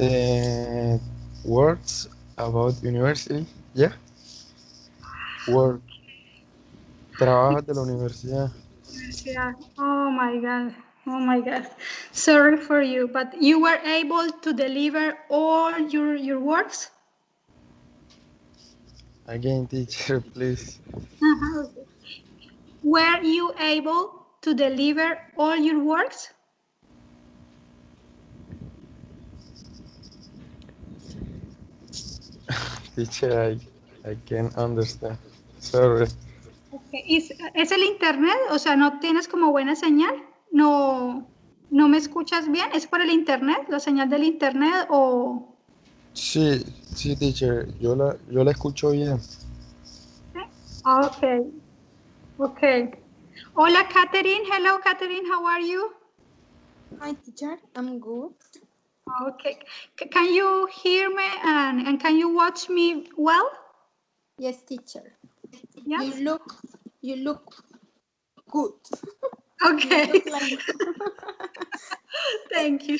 Uh, words about university. Yeah, work. Trabajos de la universidad. Yeah. Oh my God. Oh my God. Sorry for you, but you were able to deliver all your works? Again, teacher, please. Uh-huh. Were you able to deliver all your works? Teacher, I can't understand. Sorry. Okay. ¿Es el internet? O sea, ¿no tienes como buena señal? ¿No me escuchas bien? ¿Es por el internet? ¿La señal del internet o...? Sí, sí, teacher, yo la escucho bien. Okay. Okay. Hola, Catherine. Hello, Catherine. How are you? Hi, teacher. I'm good. Okay. Can you hear me and can you watch me well? Yes, teacher. Yes. You look good. You Okay. look like. Thank you.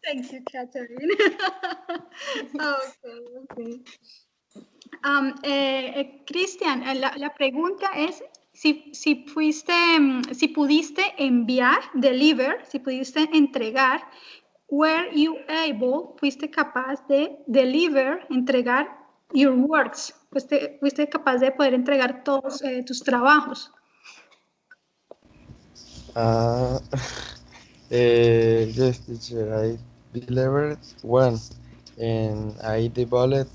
Thank you, Catherine. Okay, okay. Cristian, la pregunta es si fuiste, si pudiste enviar, deliver, si pudiste entregar, were you able, fuiste capaz de deliver, entregar your works, fuiste capaz de poder entregar todos tus trabajos. Ah, yes, teacher, I delivered one, and I developed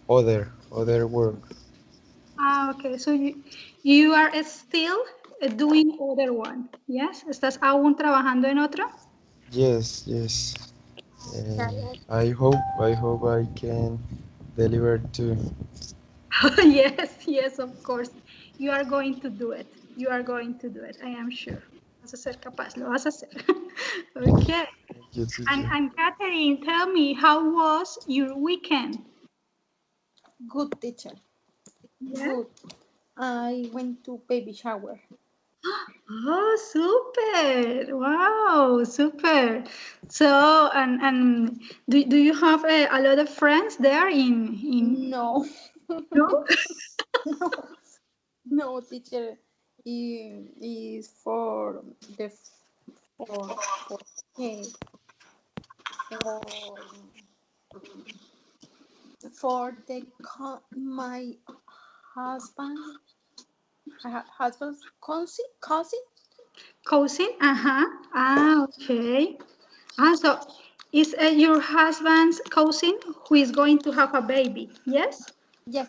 other work. Okay, so you are still doing other one, yes? ¿Estás aún trabajando en otro? Yes, yes. I hope I can deliver too. Yes, yes, of course. You are going to do it. You are going to do it. I am sure. Vas a ser capaz, lo vas a hacer. Okay. Thank you, And, teacher. and Catherine, tell me, how was your weekend? Good, teacher. Yeah. Good. I went to baby shower. Oh, super. Wow, super. So, and do you have a lot of friends there in No, no? no, teacher. Is for the for for okay, for my husband husband's cousin. Cousin? Uh-huh. Ah, okay. Ah, so is your husband's cousin who is going to have a baby? Yes? Yes.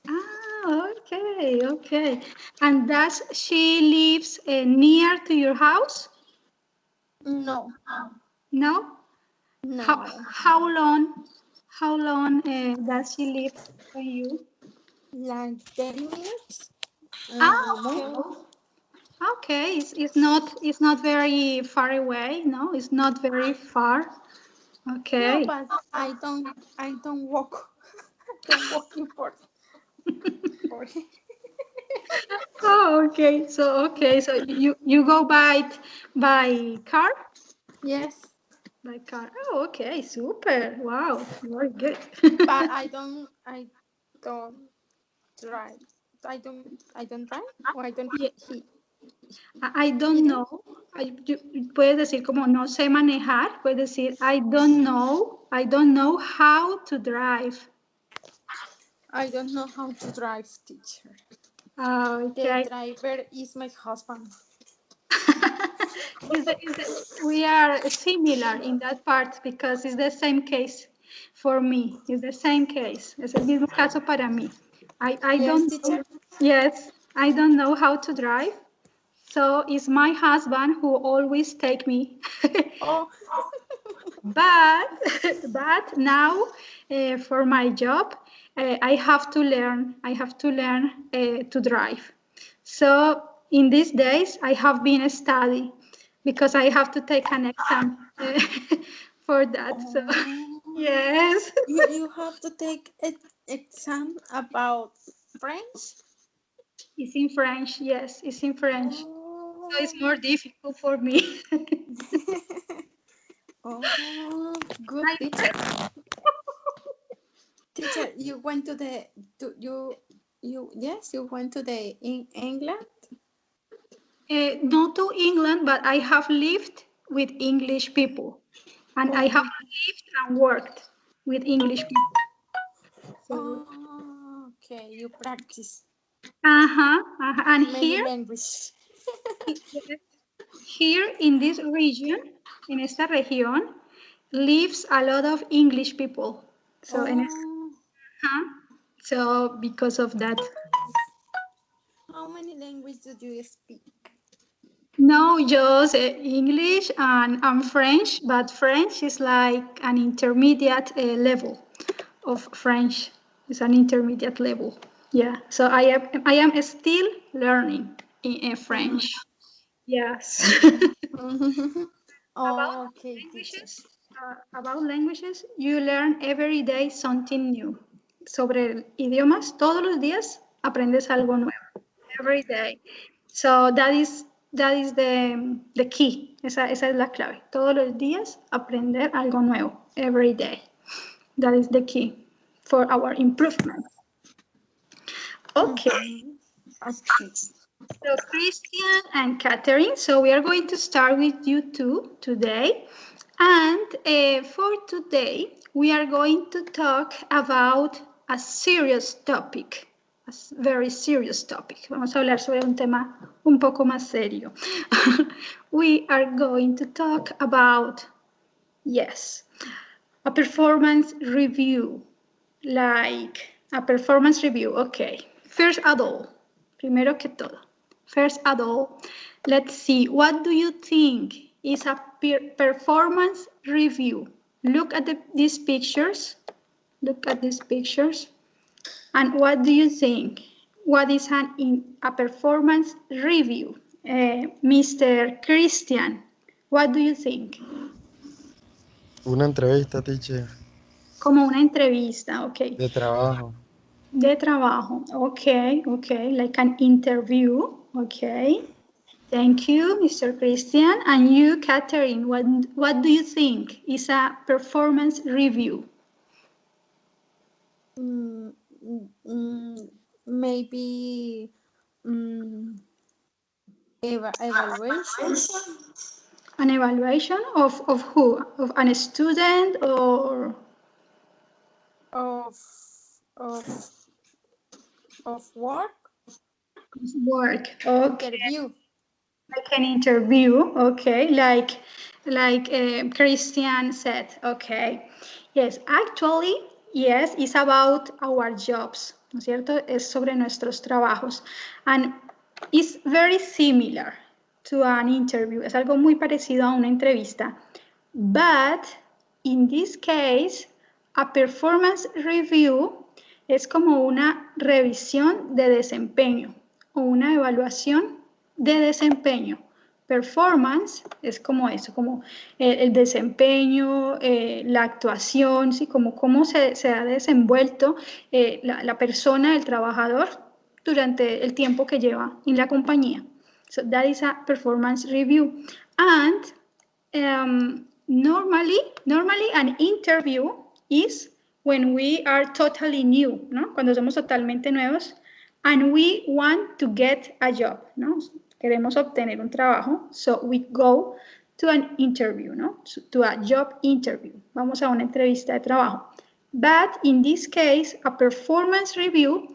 Ah, okay, okay. And does she lives near to your house? No, No? How no. how long how long does she live from you? Like 30 minutes. Ah, okay. More. Okay, it's not very far away. No, it's not very far. No, Okay. but I don't walk. I don't walking for Oh, okay. So you go by car? yes, By car. Oh, okay. Super. Wow. Very good. but I don't drive. I don't drive. Or I don't Yeah, he I he don't do. know. Puedes decir como no sé manejar. Puedes decir I don't know. I don't know how to drive. I don't know how to drive, teacher. The Okay. driver is my husband. We are similar in that part because it's the same case for me. It's the same case. Es el mismo caso para mí. I Yes, don't know. teacher. Yes, I don't know how to drive. So it's my husband who always take me. Oh, but but now for my job, I have to learn. I have to learn to drive. So in these days, I have been studying because I have to take an exam for that. So oh. yes, You have to take an exam about French. it's in French. Yes, it's in French. So it's Oh. more difficult for me. Oh, good teacher. Teacher, you went to the you went to the in England. Not to England, but I have lived with English people, and I have lived and worked with English people. So, Oh, okay, you practice and many language. here in this region, en esta región, lives a lot of English people. So, Oh, so because of that. how many languages do you speak? No, just English and French, but French is like an intermediate level of French. It's an intermediate level. Yeah, so I am still learning in French. Yes. Oh, okay, teacher. About languages, you learn every day something new. Sobre idiomas, todos los días aprendes algo nuevo. Every day. So that is the key. Esa es la clave. Todos los días aprender algo nuevo. Every day. That is the key for our improvement. Okay. Okay. So Christian and Catherine, so we are going to start with you two today. And for today, we are going to talk about a serious topic, a very serious topic. Vamos a hablar sobre un tema un poco más serio. We are going to talk about, yes, a performance review, like a performance review. Okay, first of all, primero que todo, first of all, let's see, what do you think is a performance review? Look at these pictures. Look at these pictures. And what do you think? What is a performance review? Mr. Christian, what do you think? Una entrevista, teacher, Como una entrevista, ok. de trabajo. De trabajo, okay, like an interview, okay. Thank you, Mr. Christian. And you, Catherine, what do you think is a performance review? Maybe evaluation An evaluation of who? Of a student or? of work Work, okay. interview. Like an interview, okay, like Christian said, okay. Yes, actually, yes, it's about our jobs, ¿no es cierto? Es sobre nuestros trabajos. And it's very similar to an interview. Es algo muy parecido a una entrevista. But in this case, a performance review es como una revisión de desempeño o una evaluación de desempeño. Performance es como eso, como el desempeño, la actuación, ¿sí? Como cómo se ha desenvuelto la persona, el trabajador, durante el tiempo que lleva en la compañía. So that is a performance review. And normally an interview is when we are totally new, ¿no? Cuando somos totalmente nuevos and we want to get a job, ¿no? Queremos obtener un trabajo, so we go to an interview, ¿no? To a job interview. Vamos a una entrevista de trabajo. But in this case, a performance review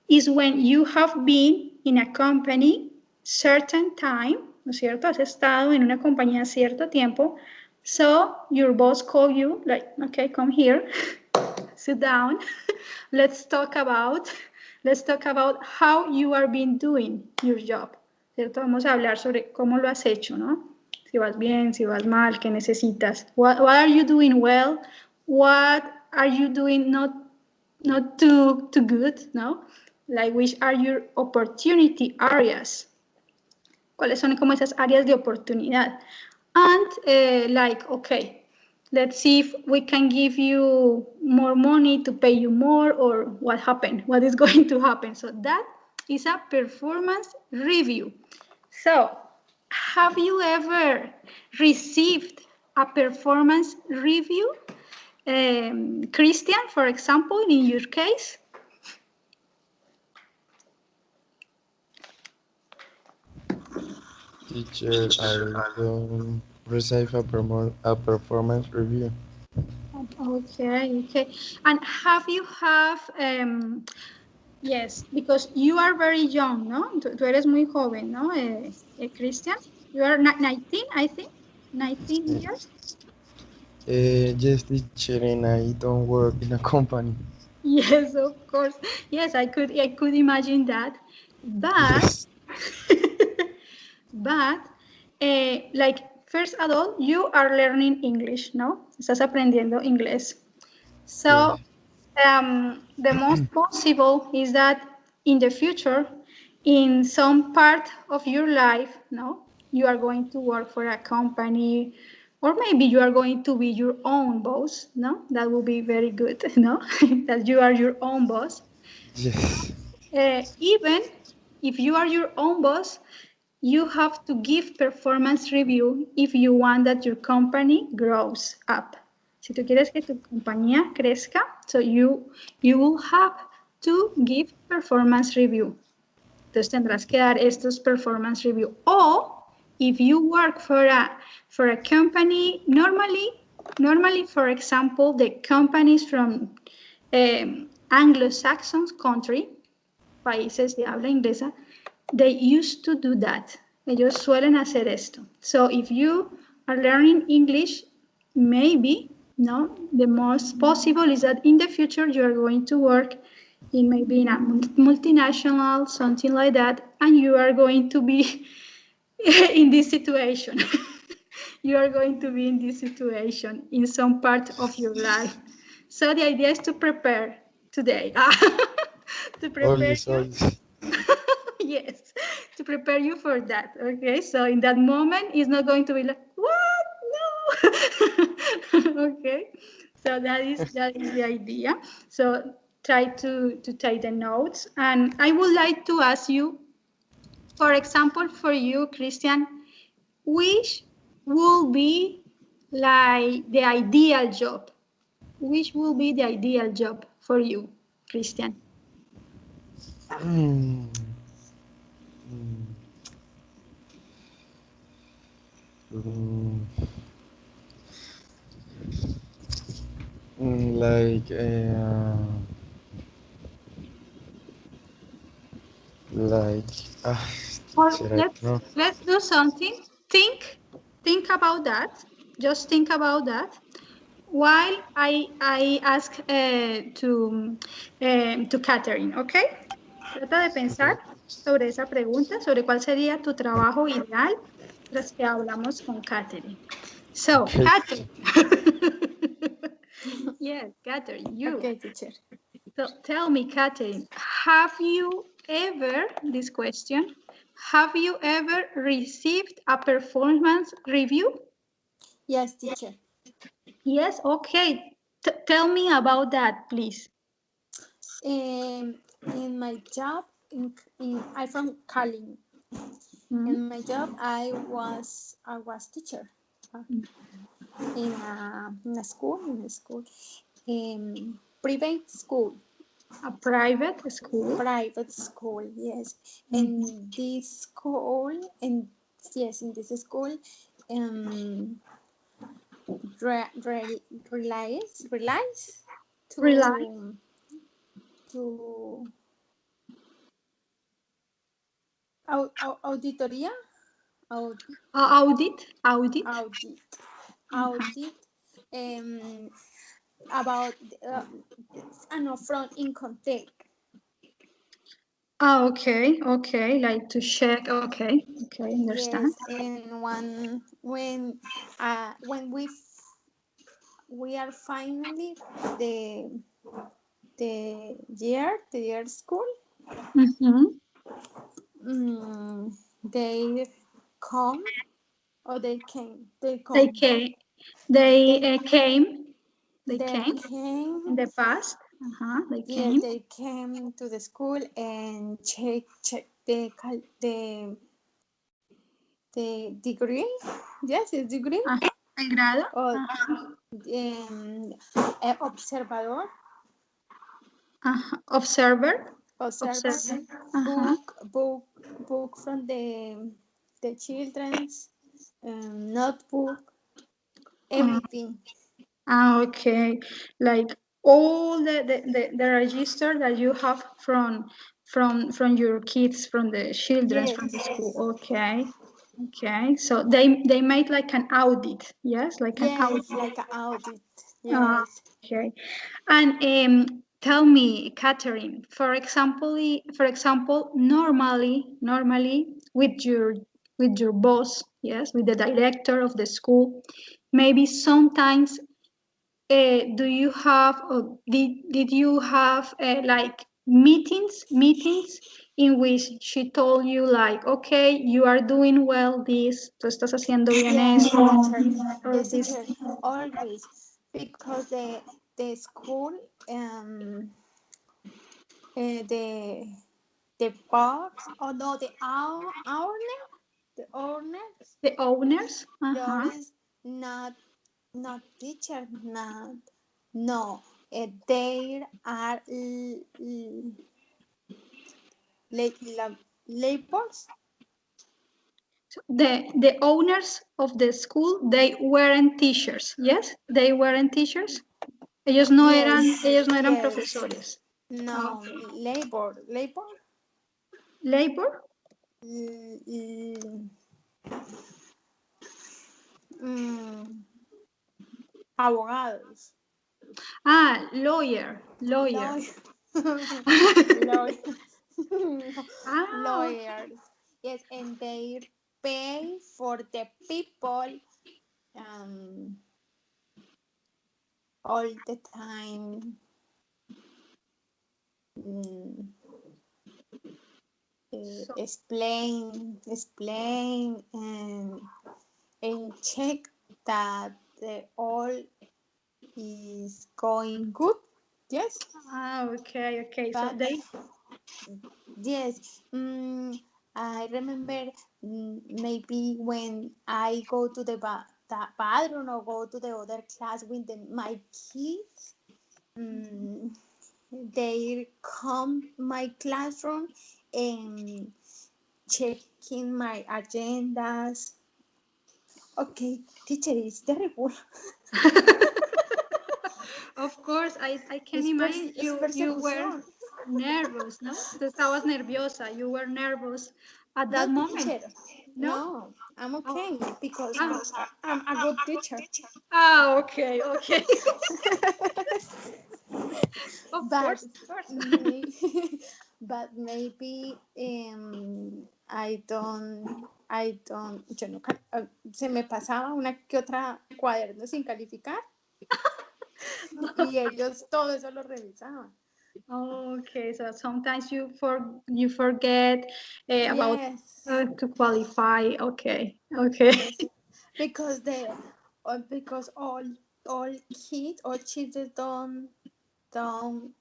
is when you have been in a company certain time, ¿no es cierto? Has estado en una compañía cierto tiempo. So your boss call you, like, okay, come here, sit down. Let's talk about how you are been doing your job, ¿cierto? Vamos a hablar sobre cómo lo has hecho, ¿no? Si vas bien, si vas mal, qué necesitas. What are you doing well? What are you doing not too good, no? Like, which are your opportunity areas? ¿Cuáles son como esas áreas de oportunidad? And like, okay, let's see if we can give you more money to pay you more, or what happened, what is going to happen. So that is a performance review. So have you ever received a performance review? Christian, for example, in your case? Teacher, I don't receive a performance review. Okay, okay. And have you yes, because you are very young, ¿no? Tú eres muy joven, ¿no? Christian, you are 19, I think, 19 years? Yes, teacher, and I don't work in a company. Yes, of course. Yes, I could imagine that. But, Yes. but, like, first of all, you are learning English, ¿no? Estás aprendiendo inglés. Yes. So, the most possible is that in the future, in some part of your life, no, you are going to work for a company, or maybe you are going to be your own boss. No, that will be very good. No, that you are your own boss. Yes. Even if you are your own boss, you have to give performance review if you want that your company grows up. Si tú quieres que tu compañía crezca, so you will have to give performance review. Entonces tendrás que dar estos performance review. Or if you work for a company, normally, for example, the companies from Anglo-Saxon country, países de habla inglesa, they used to do that. Ellos suelen hacer esto. So if you are learning English, maybe, no, the most possible is that in the future you are going to work in maybe in a multinational, something like that, and you are going to be in this situation. You are going to be in this situation in some part of your life. So the idea is to prepare today. To prepare Always, you. always. Yes, to prepare you for that. Okay, so in that moment, it's not going to be like, what? No. Okay, so that is the idea. So try to take the notes, and I would like to ask you, for example, for you, Christian, which will be like the ideal job? Which will be the ideal job for you, Christian? Mm, mm, mm, like, like, ah, Or teacher, I don't know. let's do something. Think about that. Just think about that. While I ask to Catherine, ¿ok? Trata de pensar Okay. sobre esa pregunta, sobre cuál sería tu trabajo ideal tras que hablamos con Catherine. So, Okay. Catherine. Yes, Catherine, you. Okay, teacher. So tell me, Catherine, have you ever, this question, have you ever received a performance review? Yes, teacher. Yes, okay. Tell me about that, please. In my job, I'm from Cali. In my job, I was teacher in a school, private school. A private school? Private school, yes. In this school, yes, in this school, relies Rely. to auditoria, Audit? audit, about from income tax. Ah, okay, okay, like to check, okay, understand. Yes, and when we are finally the year school, they come or they came they They come came, they they came, they they came in came the past. They yes, came. they came to the school and check the degree. Yes, it's degree. El grado. or observador, Observer. observer, Uh-huh. book from the children's notebook, everything. Okay, like all the register that you have from your kids, from the children, from the Yes, school. Okay, okay. So they made like an audit, yes, like an yes, audit. like an audit. Ah, Yes. okay. And tell me, Catherine, for example, normally with your boss, yes, with the director of the school, maybe sometimes do you have or did you have like meetings in which she told you like, okay, you are doing well this, tú estás haciendo bien Yes, esto, teacher. or Yes, this? teacher. Always, because the school the box, or no, the owner, the owners, The owners? the Uh-huh. owners, not teacher, not no. They are labels. So the owners of the school, they weren't teachers, yes? They weren't teachers. Yes, Ellos no eran yes. profesores. No, Okay. labor. Labor? L- l- mm, abogados. Ah, lawyer. Lawyer. Lawyer. Ah, Lawyers. Yes, and they pay for the people um, all the time. Mm, so explain, and check that the all is going good. Yes, okay. So but they yes, I remember maybe when I go to the bathroom or go to the other class with my kids, mm, they come my classroom and checking my agendas. Okay, teacher, it's terrible. of course I can imagine Es you were persecución. nervous, ¿no? Tú estabas nerviosa. You were nervous at that No, moment. teacher. No? No, I'm Oh, okay because ah, I'm a good teacher. okay. Of But course, of course. but maybe yo no, se me pasaba una que otra cuaderno sin calificar y ellos todo eso lo revisaban. Okay, so sometimes you forget about Yes, to qualify. Okay. yes, because because all kids or children don't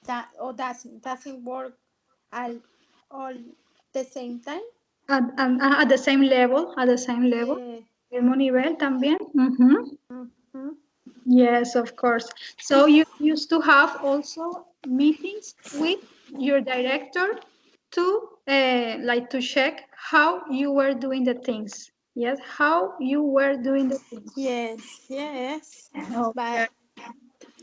that or doesn't work at all the same time. At the same level, Yeah. mismo nivel también. Ujú. Mhm. Yes, of course. So you used to have also meetings with your director to like to check how you were doing the things. Yes, how you were doing the things. Yes, yes, Okay. but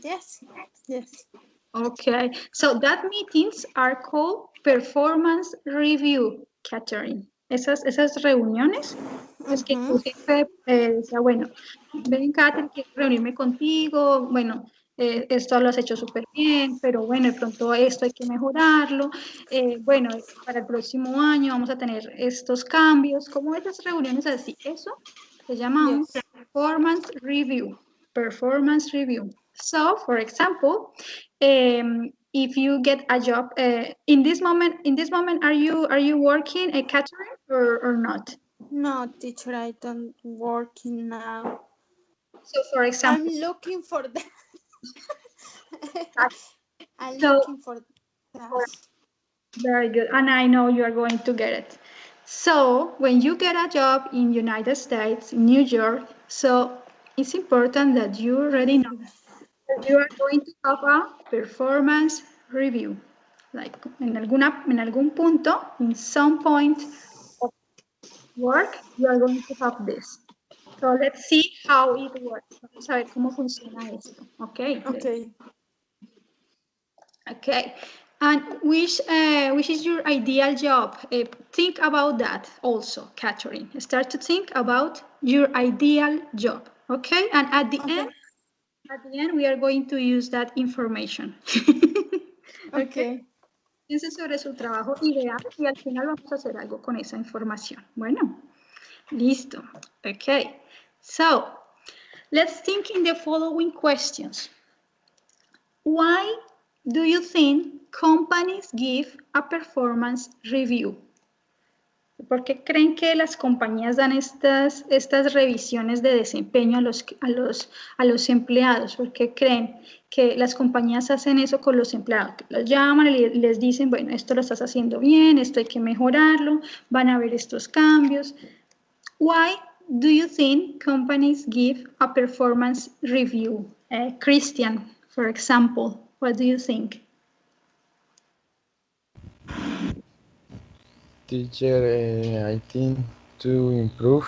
yes, yes. Okay. So that meetings are called performance review, Catherine. Esas reuniones, pues que Mhm. tu jefe decía, bueno, ven, Catherine, quiero reunirme contigo, bueno, esto lo has hecho súper bien, pero bueno, de pronto esto hay que mejorarlo, bueno, para el próximo año vamos a tener estos cambios, como esas reuniones así, eso se llama un Yes. performance review, performance review. So, for example, if you get a job in this moment, are you working a catering or not? No, teacher, I don't working now. So, for I'm example, looking for that. I'm so looking for that. very good, and I know you are going to get it. So when you get a job in United States, in New York, so it's important that you already know that you are going to have a performance review. Like en algún punto, in some point of work, you are going to have this. So let's see how it works. Vamos a ver cómo funciona esto. Okay. Okay. Okay. And which is your ideal job? Think about that also, Catherine. Start to think about your ideal job. Okay. And at the end, we are going to use that information. Okay. Piense sobre su trabajo ideal y al final vamos a hacer algo con esa información. Bueno, listo. Okay. So let's think in the following questions. Why do you think companies give a performance review? ¿Por qué creen que las compañías dan estas revisiones de desempeño a los empleados? ¿Por qué creen que las compañías hacen eso con los empleados? Los llaman y les dicen, bueno, esto lo estás haciendo bien, esto hay que mejorarlo, van a ver estos cambios. Why do you think companies give a performance review? Christian, for example, what do you think? Teacher, I think to improve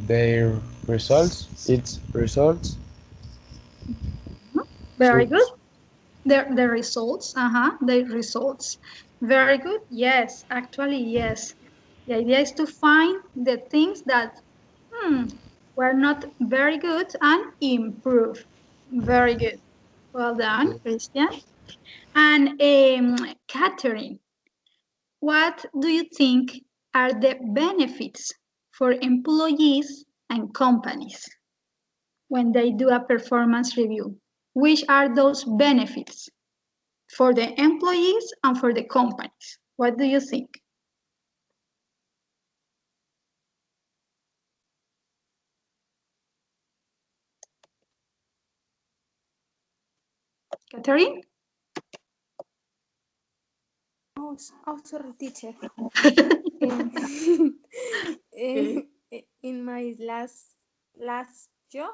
their results, its results. Very good. The results, the results. Very good. Yes, actually, yes. The idea is to find the things that were not very good and improve. Very good. Well done, Christian. And Catherine, what do you think are the benefits for employees and companies when they do a performance review? Which are those benefits for the employees and for the companies? What do you think? Catherine? Oh, sorry, teacher. In my last job,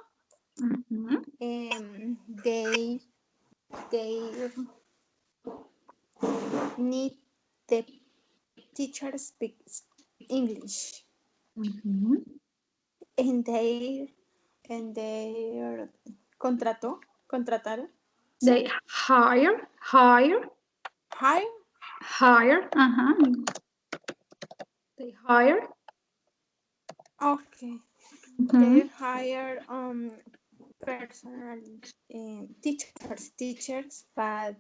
they need the teacher speaks English, and they contrataron. They hire. They hire. Okay. They hire personal teachers, but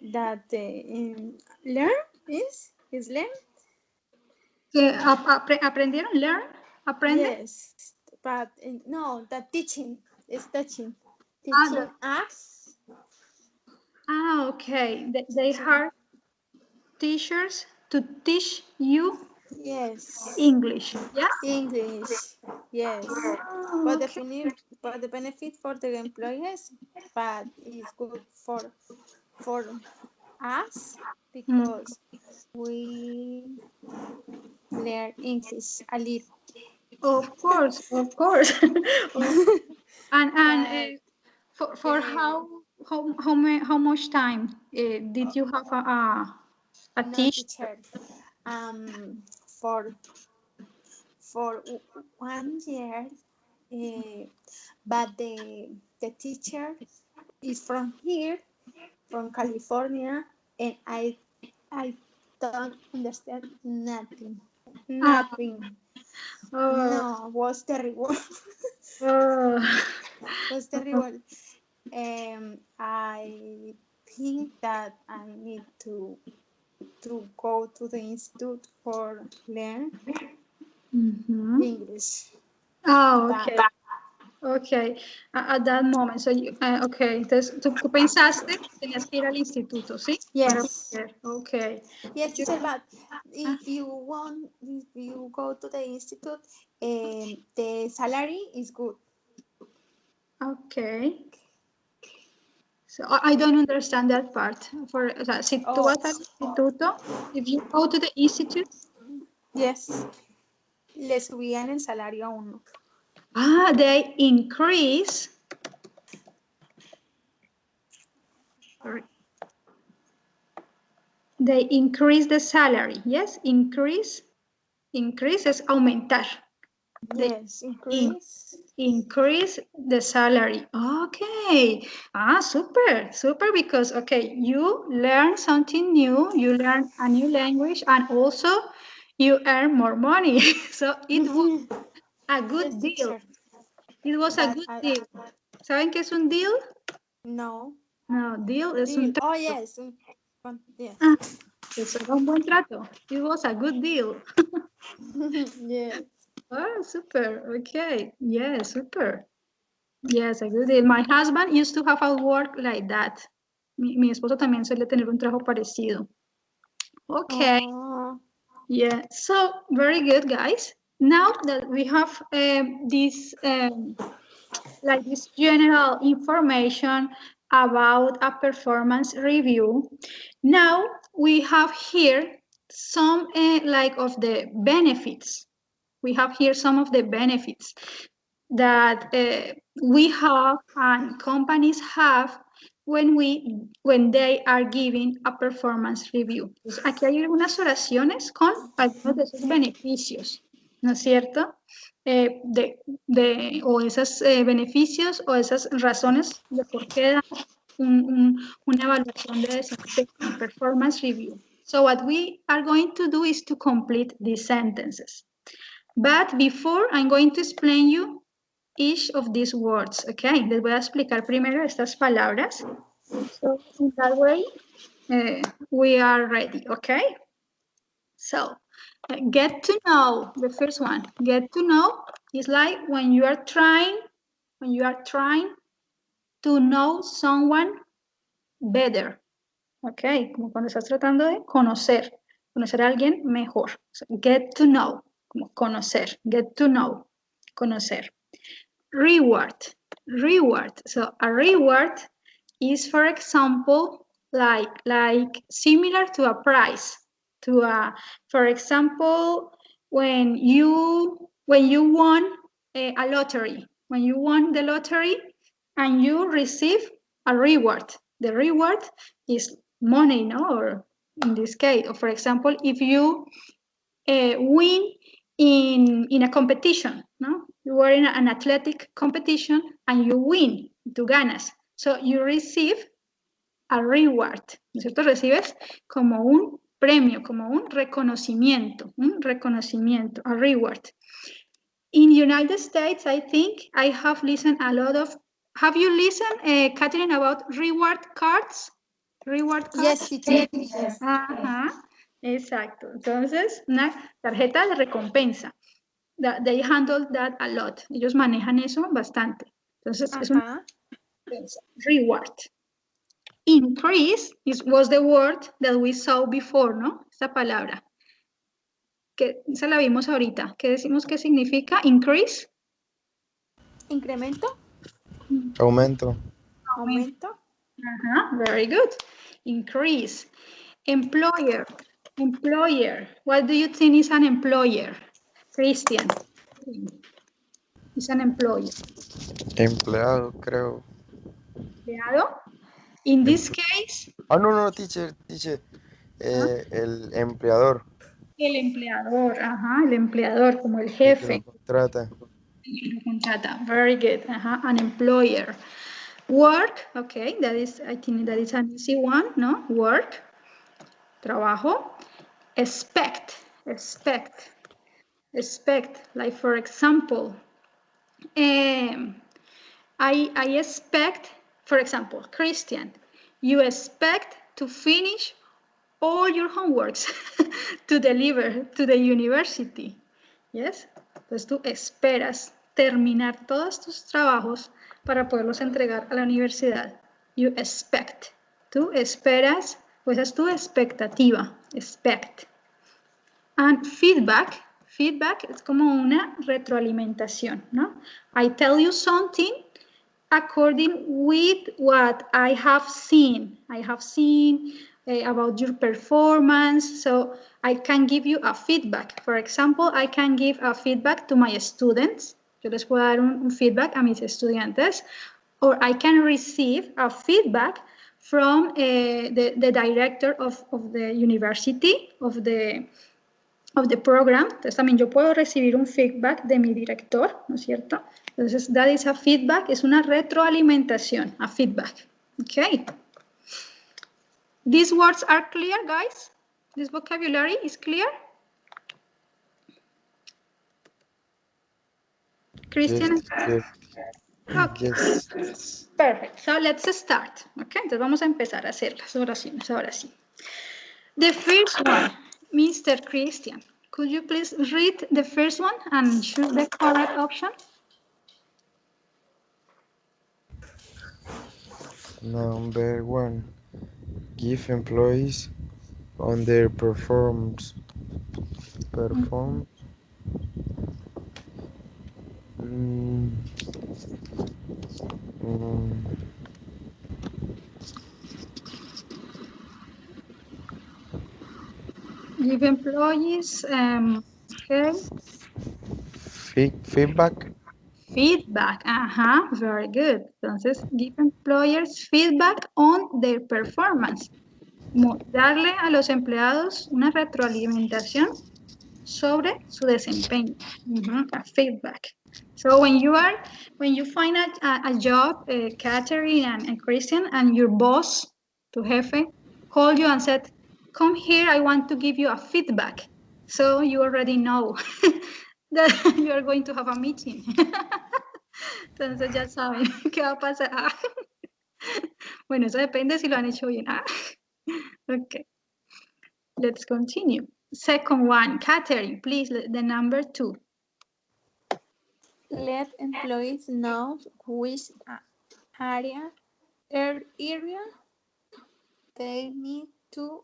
that learn is learn. Aprendieron, learn, aprende. Yes, but no, that teaching is teaching us. Okay. They hire teachers to teach you English. Yeah. English. Yes. But the benefit for the employees, but it's good for us because we learn English a little. Of course. And for how much time did you have a teacher? For 1 year, but the teacher is from here, from California, and I don't understand nothing. No, was terrible. Was terrible. I think that I need to go to the institute for learn English. Okay. Okay, at that moment. So, okay, entonces tú pensaste que tenías que ir al instituto, ¿sí? Yes. Okay. Yes, teacher, but if you go to the institute, the salary is good. Okay. So I don't understand that part. O sea, si tú vas al instituto, if you go to the institute. Yes. Le subían el salario a uno. They increase. Sorry. They increase the salary. Yes, increase. Increase es aumentar. Yes, increase. Increase the salary. Okay. Super, super, because, okay, you learn something new, you learn a new language, and also you earn more money. So it was a good deal. It was a good deal. ¿Saben qué es un deal? No. No, deal es un trato. Oh, yes. Yes. Eso era un buen trato. It was a good deal. Yes. Oh, super. Okay. Yeah, super. Yes, a good deal. My husband used to have a work like that. Mi esposo también suele tener un trabajo parecido. Okay. Yeah. So very good, guys. Now that we have this like this general information about a performance review, now we have here some like of the benefits. We have here some of the benefits that we have and companies have when they are giving a performance review. Entonces, aquí hay algunas oraciones con algunos de esos beneficios, ¿no es cierto? O esos beneficios o esas razones de por qué dar una evaluación de desempeño, performance review. So what we are going to do is to complete these sentences. But before, I'm going to explain you each of these words, okay? Les voy a explicar primero estas palabras. So in that way, we are ready, okay? So, get to know, the first one. Get to know is like when you are trying to know someone better, okay? Como cuando estás tratando de conocer a alguien mejor. So, get to know, como conocer, get to know, conocer. Reward. So a reward is, for example, like similar to a prize. For example, when you won a lottery, when you won the lottery and you receive a reward. The reward is money, no? Or in this case, or for example, if you win in a competition, no? You are in an athletic competition and you win, tú ganas. So you receive a reward, ¿no es cierto? Recibes como un premio, como un reconocimiento, a reward. In United States, I think I have listened a lot of, have you listened, Catherine, about reward cards? Reward cards? Yes, teacher. Yes. Ajá. Exacto. Entonces, una tarjeta de recompensa. They handle that a lot. Ellos manejan eso bastante. Entonces, es una reward. Increase was the word that we saw before, ¿no? Esta palabra. Que esa la vimos ahorita. ¿Qué decimos que significa? Increase. ¿Incremento? Aumento. ¿Aumento? Very good. Increase. Employer. What do you think is an employer? Christian. Is an employer. Empleado, creo. Empleado. In this case. No, teacher. El empleador. El empleador, el empleador, como el jefe. El que lo contrata. Contrata. Very good. An employer. Work, okay, I think that is an easy one, no? Work, trabajo. Expect, like for example, I expect, for example, Christian, you expect to finish all your homeworks to deliver to the university. Yes? Entonces tú esperas terminar todos tus trabajos para poderlos entregar a la universidad. You expect. Tú esperas, pues es tu expectativa. Expect. And feedback. Feedback es como una retroalimentación, ¿no? I tell you something according with what I have seen. I have seen about your performance, so I can give you a feedback. For example, I can give a feedback to my students. Yo les puedo dar un feedback a mis estudiantes, or I can receive a feedback from the director of the university, of the program. Entonces también yo puedo recibir un feedback de mi director, ¿no es cierto? Entonces, that is a feedback, es una retroalimentación, a feedback. Okay. These words are clear, guys? This vocabulary is clear? Christian? Yes. Okay. Yes. Perfect. So let's start. Okay, entonces vamos a empezar a hacer las oraciones ahora sí. The first one, Mr. Christian, could you please read the first one and choose the correct option? Number 1. Give employees on their performance. Give employees, okay. Feedback. Feedback, very good. Entonces, give employers feedback on their performance. Darle a los empleados una retroalimentación sobre su desempeño. Feedback. So when you find a job, Catherine and Christian, and your boss, tu jefe, called you and said, come here, I want to give you a feedback. So you already know that you are going to have a meeting. Entonces ya saben qué va a pasar. Bueno, eso depende si lo han hecho bien. Okay. Let's continue. Second one, Catherine, please, the number 2. Let employees know which area they need to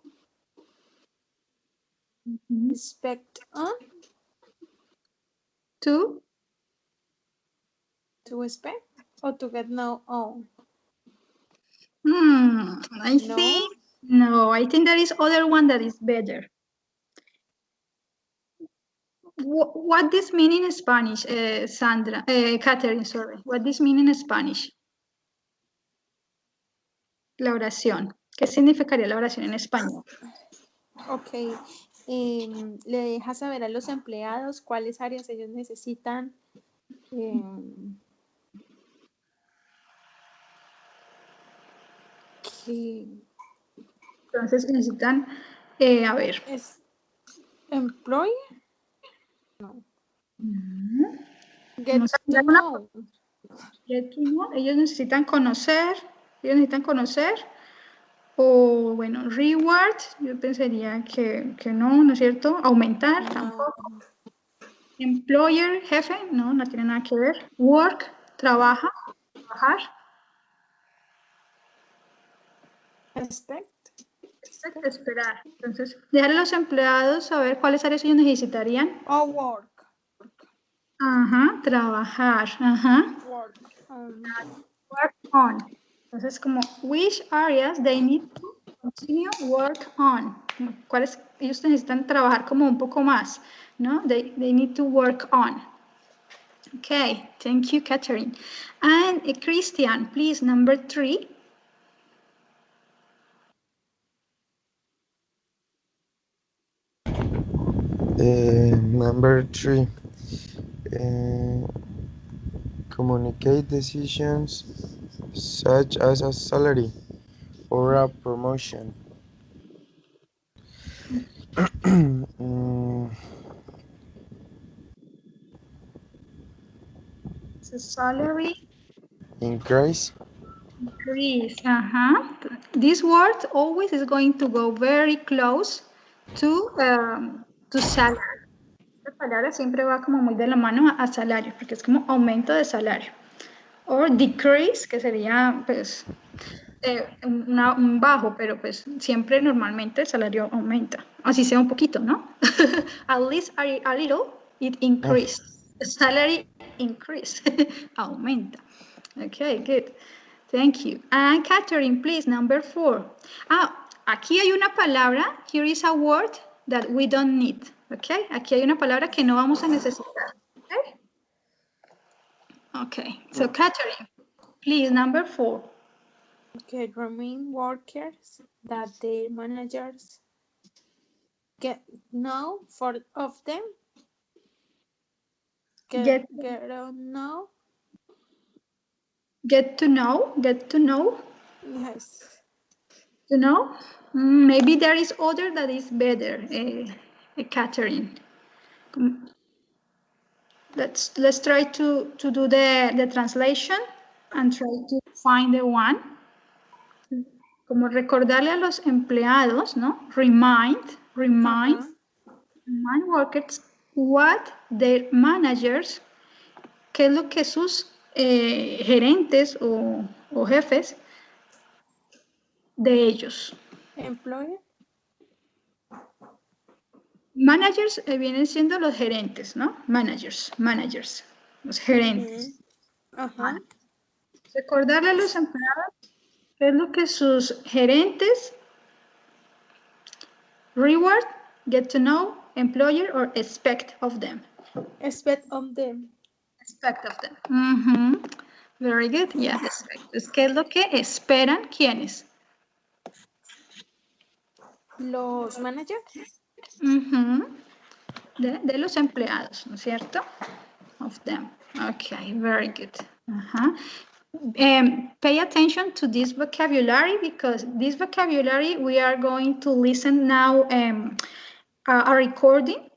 inspect on. To inspect or to get know on? I think there is other one that is better. What this mean in Spanish, Catherine, sorry. What this mean in Spanish? La oración. ¿Qué significaría la oración en español? Ok. Le deja saber a los empleados cuáles áreas ellos necesitan. Entonces necesitan, a ver. ¿Es employee? No. Get to know. Ellos necesitan conocer. O bueno, reward, yo pensaría que no, ¿no es cierto? Aumentar, tampoco. Employer, jefe, no tiene nada que ver. Work, trabajar. Expect. Esperar. Entonces, dejar a los empleados saber cuáles áreas ellos necesitarían. Work. Trabajar. Work on. Entonces, como, which areas they need to continue work on. ¿Cuáles ellos necesitan trabajar como un poco más? ¿No? They need to work on. Okay, thank you, Catherine. And Christian, please, number 3. Number 3. Communicate decisions such as a salary or a promotion. So salary increase. This word always is going to go very close to salary. Esta palabra siempre va como muy de la mano a salario, porque es como aumento de salario. Or decrease, que sería pues un bajo, pero pues siempre normalmente el salario aumenta. Así sea un poquito, ¿no? At least a little, it increase. The salary increase, aumenta. Okay, good. Thank you. And Catherine, please, number 4. Aquí hay una palabra. Here is a word that we don't need. Okay, aquí hay una palabra que no vamos a necesitar. Okay, okay. So Catherine, please, number 4. Okay, remain workers that their managers get know for of them. Get know. Get to know. Get to know. Yes. To know. Maybe there is other that is better. Catherine. Let's try to do the translation and try to find the one. Como recordarle a los empleados, ¿no? Remind workers what their managers, qué es lo que sus gerentes o jefes de ellos. Employer. Managers vienen siendo los gerentes, ¿no? Managers, los gerentes. Ajá. Recordarle a los empleados qué es lo que sus gerentes, reward, get to know, employer, or expect of them. Expect of them. Expect of them. Very good. Yeah, expect. ¿Qué es lo que esperan quiénes? Los managers. De los empleados, ¿no es cierto? Of them. Okay, very good. Pay attention to this vocabulary, because this vocabulary we are going to listen now a recording.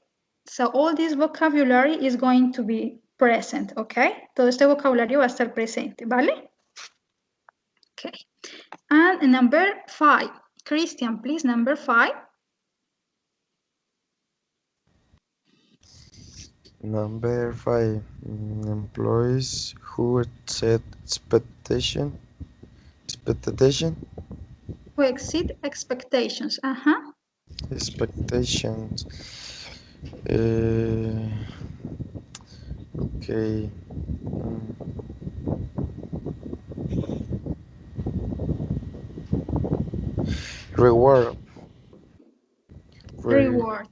So all this vocabulary is going to be present, okay? Todo este vocabulario va a estar presente, ¿vale? Okay. And number 5. Christian, please, number 5. Number 5. Employees who set expectation. Who exceed expectations. Expectations. Okay. Reward. Reward.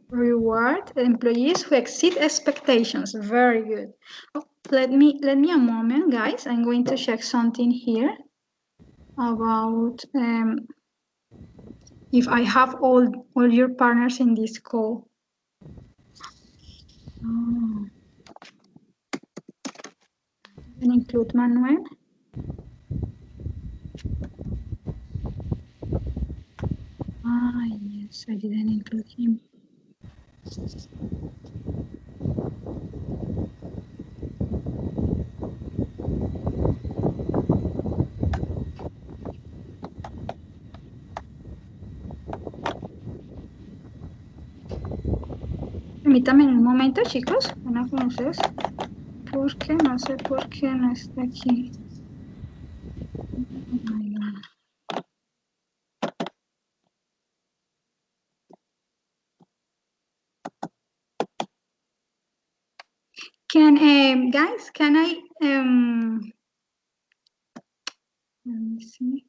Reward employees who exceed expectations. Very good. Let me a moment, guys. I'm going to check something here about if I have all your partners in this call. And include Manuel. Yes, I didn't include him. Permítame un momento, chicos. Van con ustedes. Porque no sé por qué no está aquí. Can guys, can I let me see.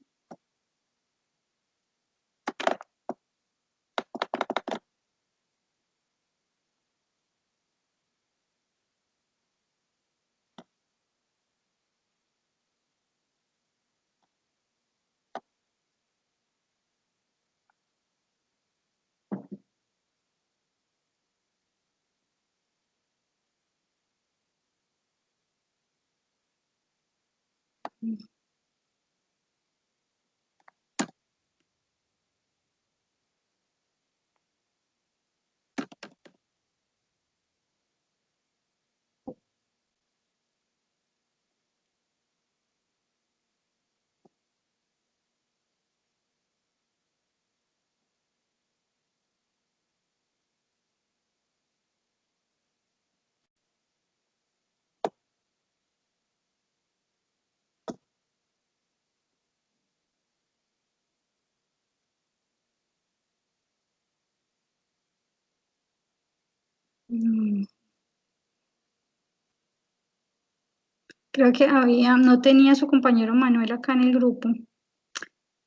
Creo que no tenía su compañero Manuel acá en el grupo.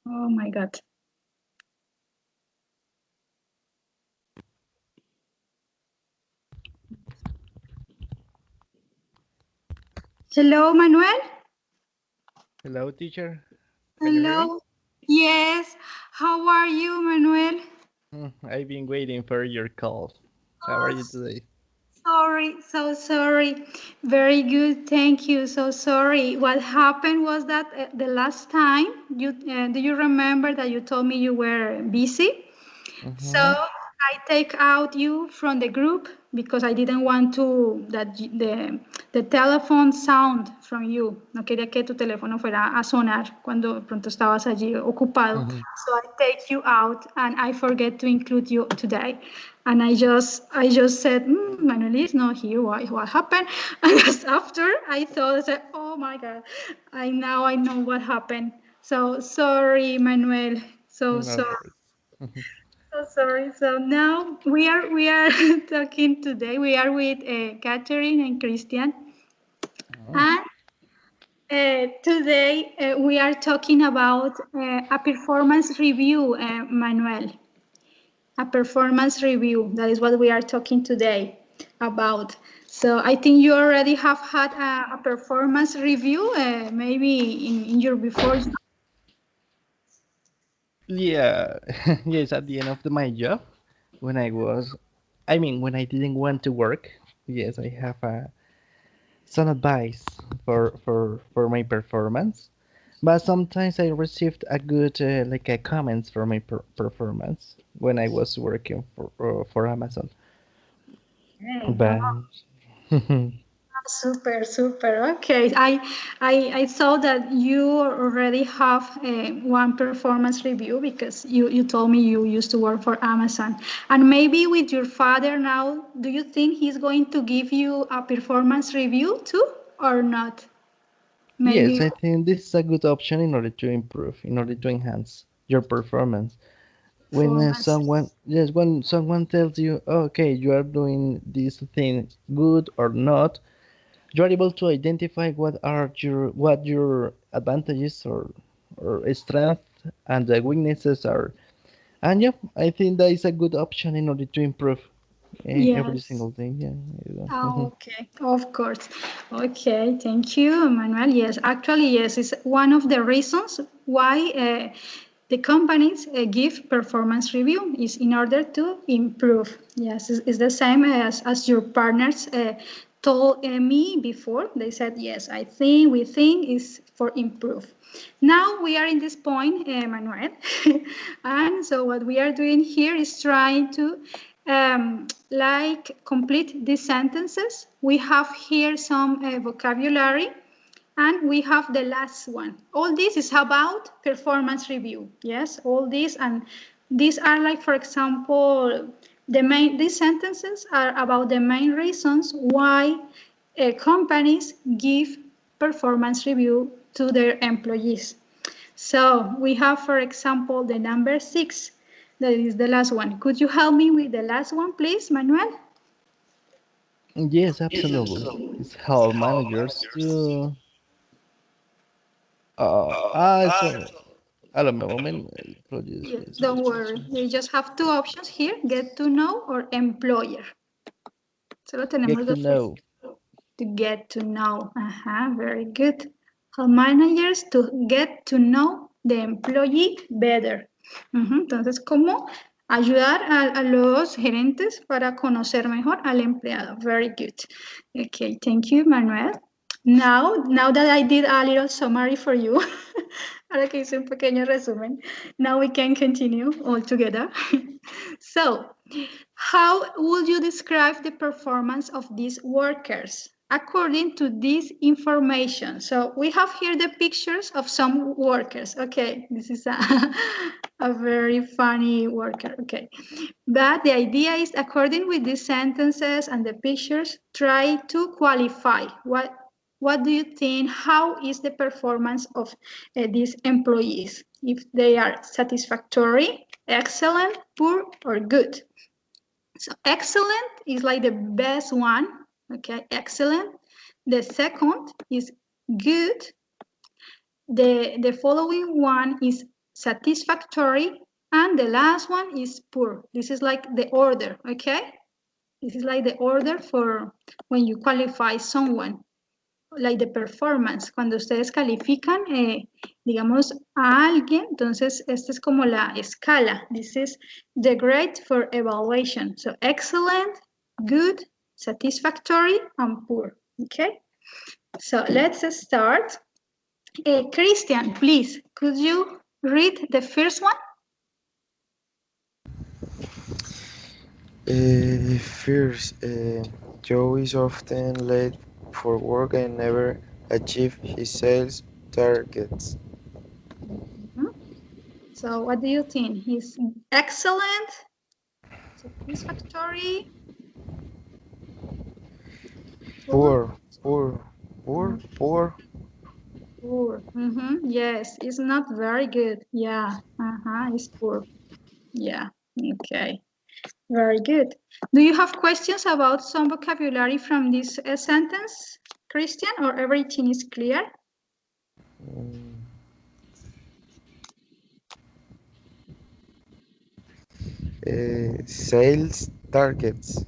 Oh my God. Hello, Manuel. Hello, teacher. Can you hear me? Hello. Yes. How are you, Manuel? I've been waiting for your call. How are you today? Sorry, so sorry. Very good, thank you. So sorry. What happened was that the last time do you remember that you told me you were busy? So I take out you from the group because I didn't want to that the telephone sound from you. No quería que tu teléfono fuera a sonar cuando de pronto estabas allí ocupado. So I take you out and I forget to include you today. And I just said, Manuel is not here. What happened? And just after I thought, I said, oh my God, I know what happened. So sorry, Manuel. So No sorry. worries. So sorry. So now we are talking today. We are with Catherine and Christian, and today we are talking about a performance review, Manuel. A performance review. That is what we are talking today about. So I think you already have had a performance review, maybe in your before. Yeah, yes, at the end of my job, when when I didn't want to work, yes, I have some advice for my performance. But sometimes I received a good comments for my performance when I was working for Amazon. But Super, super. Okay, I saw that you already have one performance review because you told me you used to work for Amazon, and maybe with your father now, do you think he's going to give you a performance review too, or not? yes, Maybe. I think this is a good option in order to improve, in order to enhance your performance. When Performance. when someone tells you, okay, you are doing this thing good or not, you are able to identify what your advantages or strength and the weaknesses are. And yeah, I think that is a good option in order to improve every Yes. single thing. Yeah. Okay, of course. Okay, thank you, Manuel. Yes, actually, yes, it's one of the reasons why the companies give performance review is in order to improve. Yes, it's the same as your partners told me before. They said, yes, we think is for improve. Now we are in this point, Manuel, and so what we are doing here is trying to like complete these sentences. We have here some vocabulary, and we have the last one. All this is about performance review. Yes, all this, and these are like, for example, these sentences are about the main reasons why companies give performance review to their employees. So we have, for example, the number 6. That is the last one. Could you help me with the last one, please, Manuel? Yes, absolutely. It's help managers to. So. Allow me a moment. Apologies, Yes, please. don't worry. You just have two options here, get to know or employer. Solo tenemos Get to dos know. to get to know. Very good. How managers to get to know the employee better. Entonces, ¿cómo ayudar a los gerentes para conocer mejor al empleado? Very good. Okay, thank you, Manuel. Now that I did a little summary for you, ahora que hice un pequeño resumen, now we can continue all together. So, how would you describe the performance of these workers according to this information? So we have here the pictures of some workers. Okay, this is a very funny worker. Okay, but the idea is according with these sentences and the pictures, try to qualify what do you think? How is the performance of these employees? If they are satisfactory, excellent, poor, or good. So excellent is like the best one, okay, excellent. The second is good. The following one is satisfactory, and the last one is poor. This is like the order, okay? This is like the order for when you qualify someone, like the performance. Cuando ustedes califican, digamos, a alguien, entonces esta es como la escala. This is the grade for evaluation. So excellent, good, satisfactory, and poor, okay? So let's start. Christian, please, could you read the first one? First, Joe is often late for work and never achieves his sales targets. So what do you think? He's excellent, satisfactory, Poor, poor, poor, poor. poor. Yes, it's not very good. Yeah, it's poor. Yeah, okay, very good. Do you have questions about some vocabulary from this sentence, Christian, or everything is clear? Sales targets.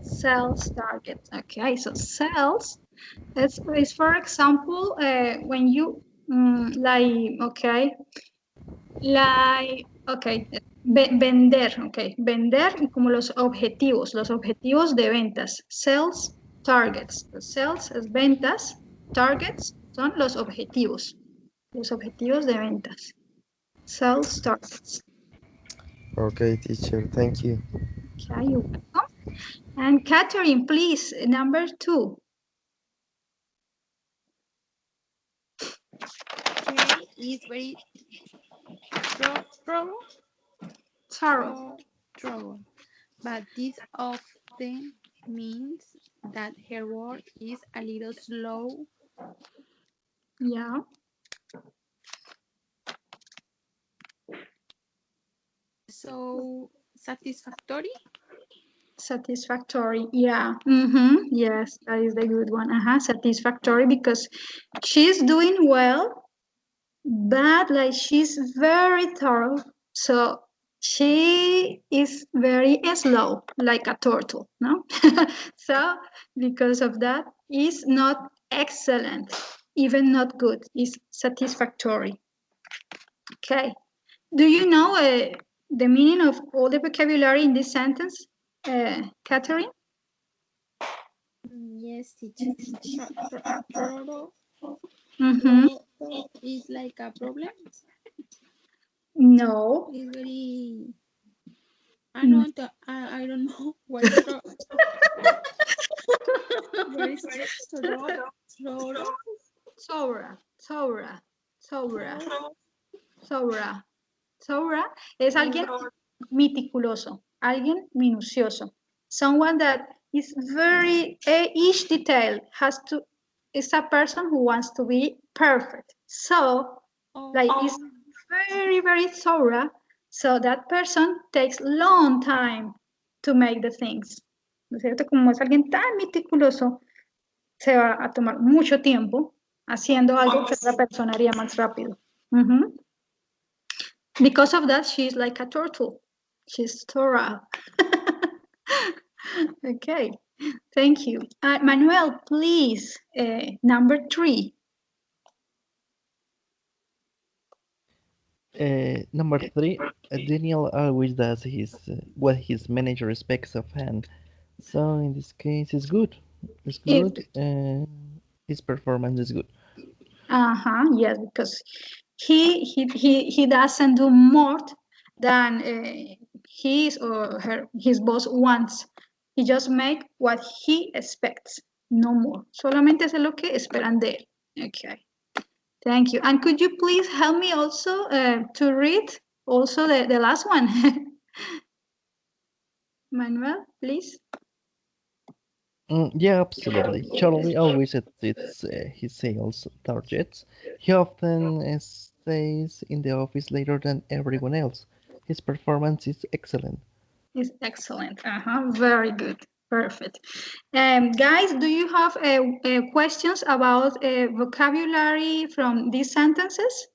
Sales target. Okay, so sales is for example, when you vender, vender y como los objetivos de ventas, sales targets. Sales es ventas, targets son los objetivos de ventas. Sales targets. Okay, teacher, thank you. Okay, you're welcome. And Catherine, please, number 2. Okay, is very trouble. But this often means that her work is a little slow. Yeah. So satisfactory? Satisfactory, yeah. Yes, that is the good one. Satisfactory because she's doing well, but like she's very thorough. So she is very slow, like a turtle, no? So because of that, is not excellent, even not good, is satisfactory. Okay. Do you know the meaning of all the vocabulary in this sentence, Catherine? Yes, teacher. Trouble is like a problem. No. It's very. I don't know what trouble. What is trouble? Thorough es alguien meticuloso, alguien minucioso. Someone that is very, each detail is a person who wants to be perfect. So, like, is very, very thorough. So that person takes long time to make the things. ¿No es cierto? Como es alguien tan meticuloso, se va a tomar mucho tiempo haciendo algo que otra persona haría más rápido. Because of that, she's like a turtle. She's thorough. Okay, thank you. Manuel, please, number 3. Number 3, Daniel always does what his manager expects of him. So in this case, it's good. It's good. His performance is good. Yes, because he doesn't do more than his or his boss wants. He just make what he expects, no more. Solamente hace lo que esperan de él. Okay. Thank you. And could you please help me also to read also the last one? Manuel, please. Yeah, absolutely. Charlie always exceeds his sales targets. He often stays in the office later than everyone else. His performance is excellent. Is excellent. Very good. Perfect. Guys, do you have questions about vocabulary from these sentences?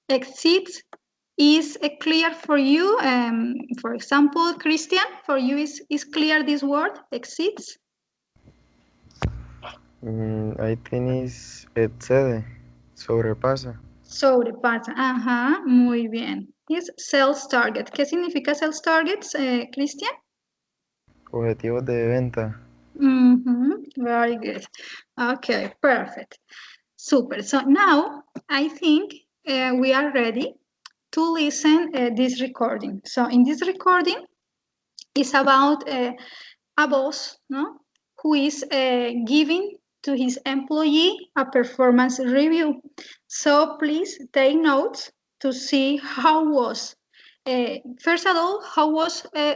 Exceeds is clear for you? For example, Christian, for you is clear this word, exceeds? I think it's excede, sobrepasa. Sobrepasa, ajá, muy bien. Es sales target. ¿Qué significa sales targets, Christian? Objetivos de venta. Very good. Okay, perfect. Super. So now I think we are ready to listen this recording. So in this recording, it's about a boss, no, who is giving to his employee a performance review. So please take notes to see how was. First of all, how was how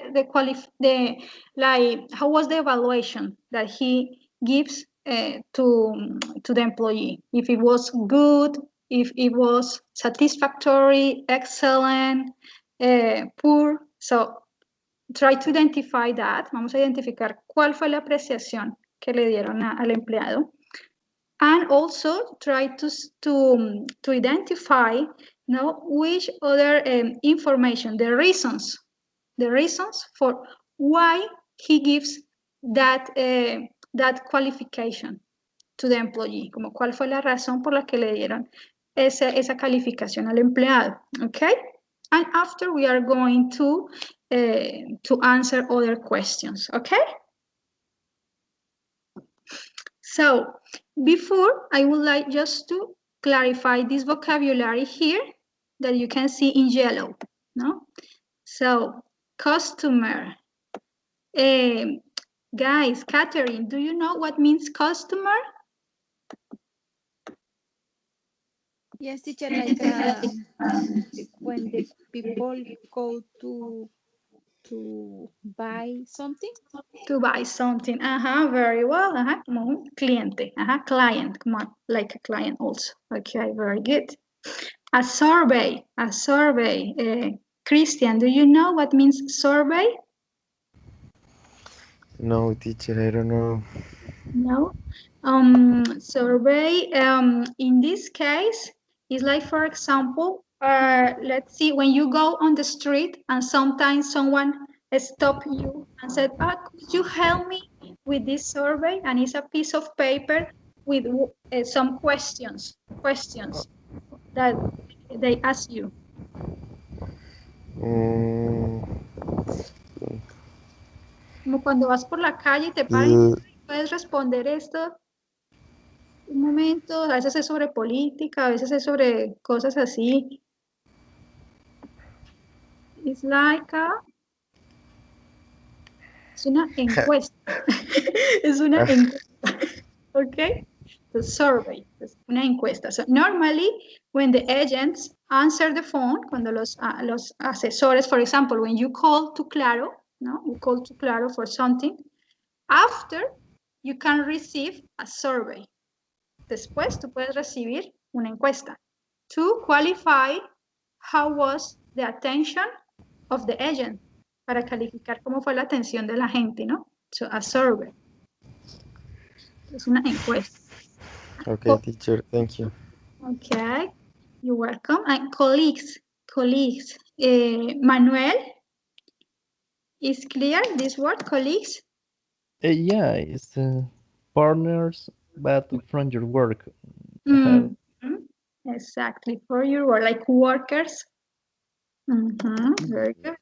was the evaluation that he gives to the employee? If it was good, if it was satisfactory, excellent, poor. So try to identify that. Vamos a identificar cuál fue la apreciación que le dieron al empleado. And also try to identify which other information, the reasons for why he gives that, that qualification to the employee, como cuál fue la razón por la que le dieron esa calificación al empleado, okay? And after we are going to answer other questions, okay? So before, I would like just to clarify this vocabulary here that you can see in yellow, no? So customer. Guys, Catherine, do you know what means customer? Yes, teacher, like when the people go to buy something. To buy something. Very well. Como un cliente. Client. Come on, like a client also. Okay, very good. A survey. A survey. Christian, do you know what means survey? No, teacher, I don't know. No. Survey. In this case, is like, for example, let's see, when you go on the street and sometimes someone stop you and said, could you help me with this survey? And it's a piece of paper with some questions that they ask you. Como cuando vas por la calle y te paran, puedes responder esto. Un momento, a veces es sobre política, a veces es sobre cosas así. It's like es una encuesta. Es una encuesta. Okay? The survey. Es una encuesta. So normally, when the agents answer the phone, cuando los asesores, for example, when you call to Claro, no? You call to Claro for something, after you can receive a survey. Después tú puedes recibir una encuesta to qualify how was the attention of the agent, para calificar cómo fue la atención de la gente, ¿no? So a survey. Es una encuesta. Okay, teacher, thank you. Okay, you're welcome. And colleagues. Manuel, is clear this word, colleagues? Yeah, it's partners, but from your work. Exactly, for your work, like workers. Very good.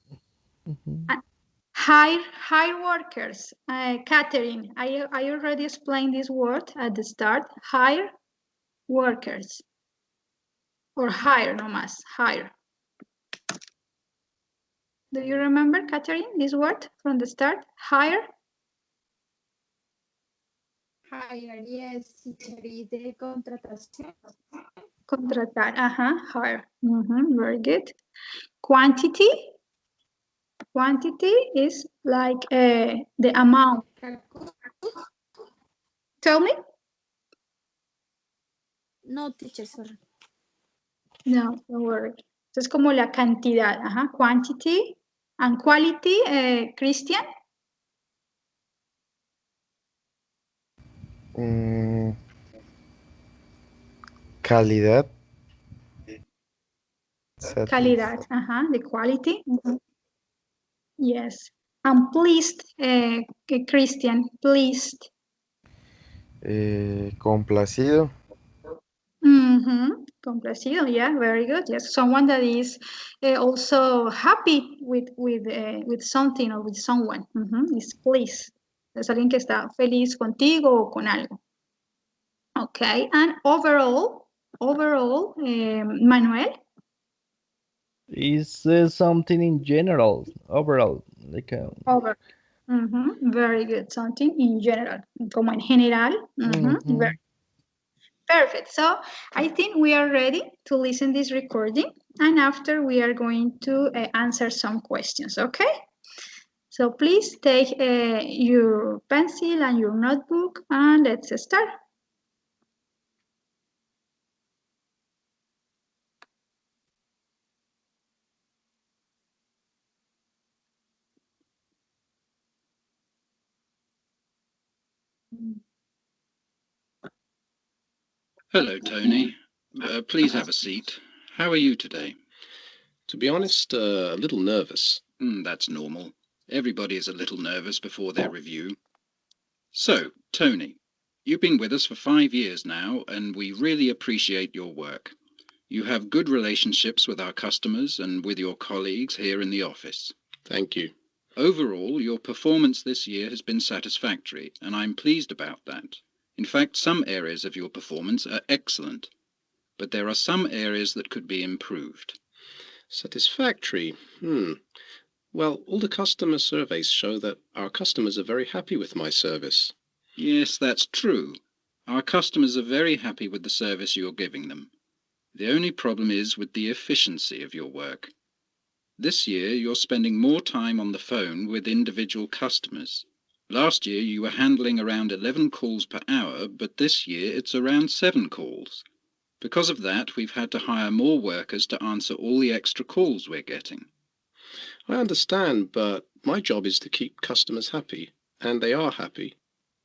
Hire workers. Catherine, I already explained this word at the start. Hire workers. Or hire, no más, hire. Do you remember, Catherine, this word from the start? Hire? Hire, yes, teacher, de contratación. Contratar, hire. Very good. Quantity? Quantity is like the amount. Tell me? No, teacher, sorry. No, don't worry. Entonces, como la cantidad, ajá, quantity and quality, Christian. Calidad. Calidad, ajá, the quality. Yes. And pleased, Christian, pleased. Complacido. Complacido, yeah, very good. Yes, someone that is also happy with something or with someone. Is pleased. Es alguien que está feliz contigo o con algo. Okay, and overall, Manuel. Is something in general, overall, like Over. Very good. Something in general, como en general. Very perfect. So I think we are ready to listen this recording, and after we are going to answer some questions. Okay. So please take your pencil and your notebook, and let's start. Hello, Tony. Please have a seat. How are you today? To be honest, a little nervous. That's normal. Everybody is a little nervous before their review. So, Tony, you've been with us for 5 years now, and we really appreciate your work. You have good relationships with our customers and with your colleagues here in the office. Thank you. Overall, your performance this year has been satisfactory, and I'm pleased about that. In fact, some areas of your performance are excellent, but there are some areas that could be improved. Satisfactory? Well, all the customer surveys show that our customers are very happy with my service. Yes, that's true. Our customers are very happy with the service you're giving them. The only problem is with the efficiency of your work. This year, you're spending more time on the phone with individual customers. Last year, you were handling around 11 calls per hour, but this year it's around 7 calls. Because of that, we've had to hire more workers to answer all the extra calls we're getting. I understand, but my job is to keep customers happy, and they are happy.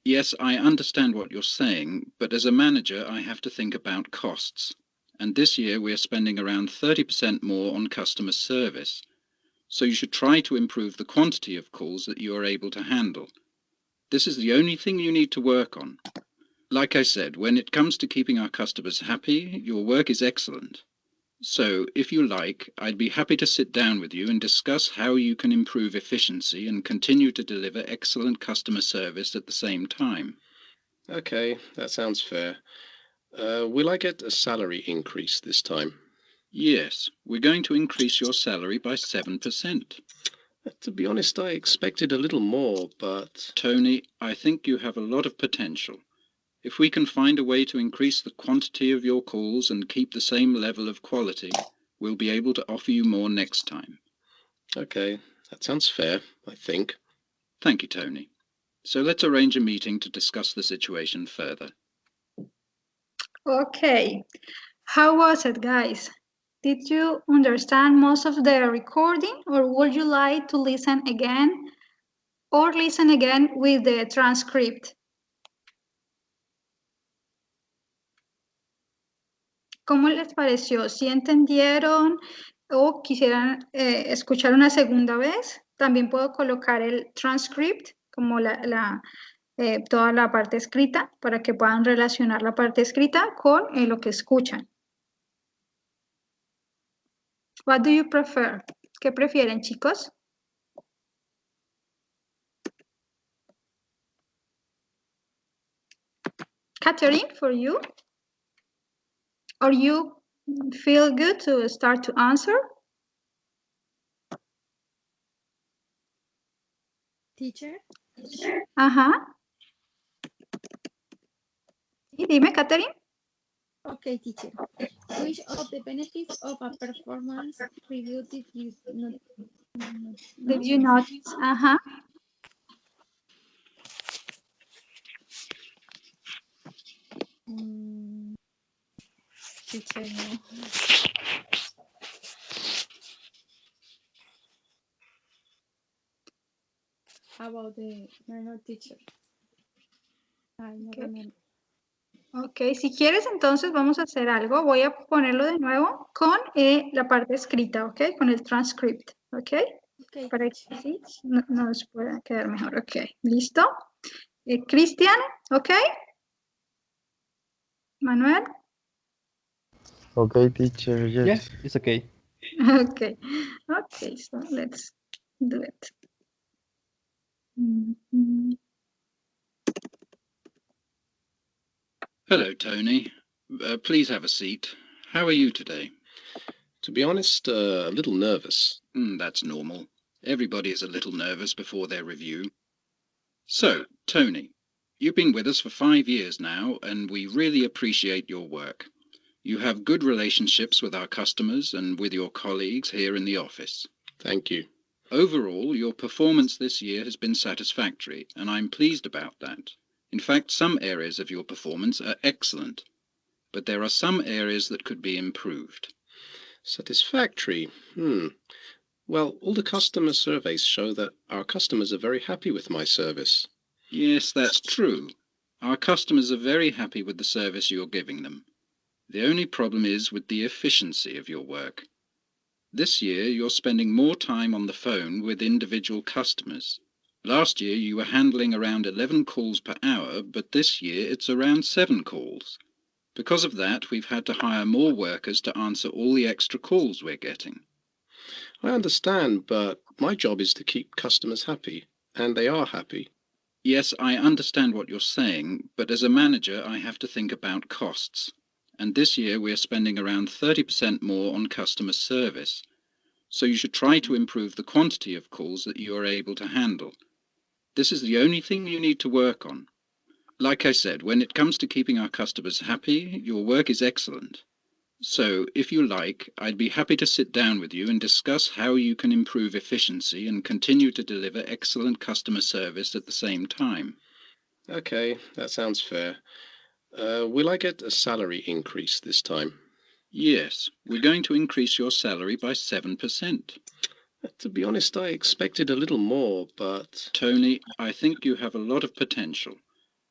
Yes, I understand what you're saying, but as a manager, I have to think about costs. And this year we're spending around 30% more on customer service. So you should try to improve the quantity of calls that you are able to handle. This is the only thing you need to work on. Like I said, when it comes to keeping our customers happy, your work is excellent. So, if you like, I'd be happy to sit down with you and discuss how you can improve efficiency and continue to deliver excellent customer service at the same time. Okay, that sounds fair. Will I get a salary increase this time? Yes, we're going to increase your salary by 7%. To be honest, I expected a little more, but... Tony, I think you have a lot of potential. If we can find a way to increase the quantity of your calls and keep the same level of quality, we'll be able to offer you more next time. Okay, that sounds fair, I think. Thank you, Tony. So let's arrange a meeting to discuss the situation further. Okay. How was it, guys? Did you understand most of the recording, or would you like to listen again or listen again with the transcript? ¿Cómo les pareció? ¿Sí entendieron o quisieran escuchar una segunda vez? También puedo colocar el transcript como toda la parte escrita para que puedan relacionar la parte escrita con lo que escuchan. What do you prefer? ¿Qué prefieren, chicos? Catherine, for you? Or you feel good to start to answer? Teacher. Ajá. Sí, dime, Catherine. Okay, teacher. Which of the benefits of a performance review did you notice? Ajá. Teacher, no. about the manual teacher. I don't Okay. remember. Ok, si quieres entonces vamos a hacer algo. Voy a ponerlo de nuevo con la parte escrita, ¿ok? Con el transcript, ¿ok? Okay, Para que teacher. así nos pueda quedar mejor, ¿ok? ¿Listo? Cristian, ¿ok? Manuel, Okay, teacher, yes. Yeah, it's okay. ok. Ok, so let's do it. Mhm. Hello, Tony. Please have a seat. How are you today? To be honest, a little nervous. That's normal. Everybody is a little nervous before their review. So, Tony, you've been with us for 5 years now, and we really appreciate your work. You have good relationships with our customers and with your colleagues here in the office. Thank you. Overall, your performance this year has been satisfactory, and I'm pleased about that. In fact, some areas of your performance are excellent, but there are some areas that could be improved. Satisfactory. Well, all the customer surveys show that our customers are very happy with my service. Yes, that's true. Our customers are very happy with the service you're giving them. The only problem is with the efficiency of your work. This year, you're spending more time on the phone with individual customers. Last year, you were handling around 11 calls per hour, but this year it's around 7 calls. Because of that, we've had to hire more workers to answer all the extra calls we're getting. I understand, but my job is to keep customers happy, and they are happy. Yes, I understand what you're saying, but as a manager, I have to think about costs. And this year we're spending around 30% more on customer service. So you should try to improve the quantity of calls that you are able to handle. This is the only thing you need to work on. Like I said, when it comes to keeping our customers happy, your work is excellent. So, if you like, I'd be happy to sit down with you and discuss how you can improve efficiency and continue to deliver excellent customer service at the same time. Okay, that sounds fair. Will I get a salary increase this time? Yes, we're going to increase your salary by 7%. To be honest, I expected a little more, but... Tony, I think you have a lot of potential.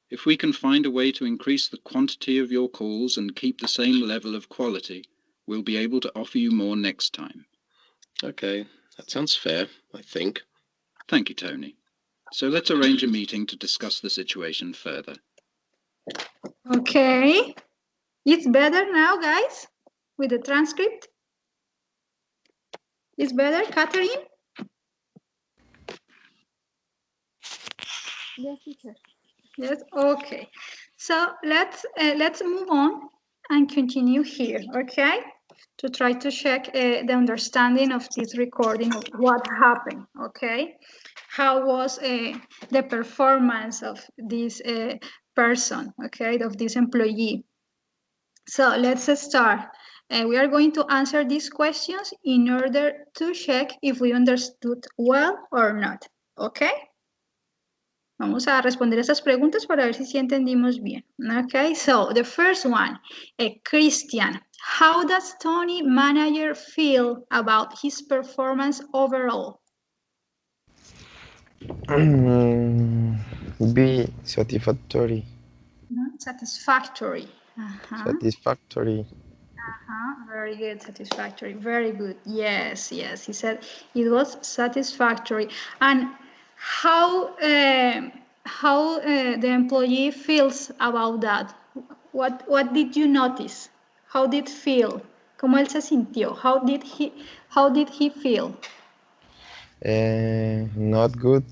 If we can find a way to increase the quantity of your calls and keep the same level of quality, we'll be able to offer you more next time. Okay, that sounds fair, I think. Thank you, Tony. So let's arrange a meeting to discuss the situation further. Okay. It's better now, guys, with the transcript? It's better, Catherine? Yes, teacher. Yes, okay. So let's move on and continue here, okay? To try to check the understanding of this recording of what happened, okay? How was the performance of this person, okay, of this employee? So let's start. We are going to answer these questions in order to check if we understood well or not, okay? Vamos a responder estas preguntas para ver si sí entendimos bien. Okay, so the first one, Christian, how does Tony manager feel about his performance overall? Be satisfactory. Satisfactory. Satisfactory. Very good, satisfactory. Very good. Yes, yes. He said it was satisfactory. And how the employee feels about that? What did you notice? How did it feel? ¿Cómo él se sintió? How did he feel? Not good.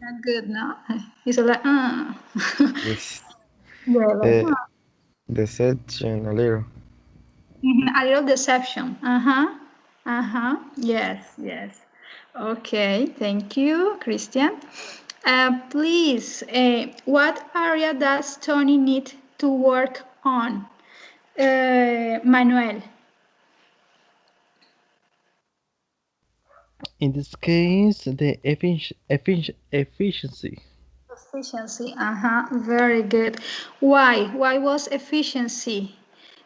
Not good, no? He's like, Yes. Yeah, like, Deception a little. A little deception. Yes, yes. Okay, thank you, Christian. Please, what area does Tony need to work on? Manuel. In this case, the efficiency. Efficiency, very good. Why? Why was efficiency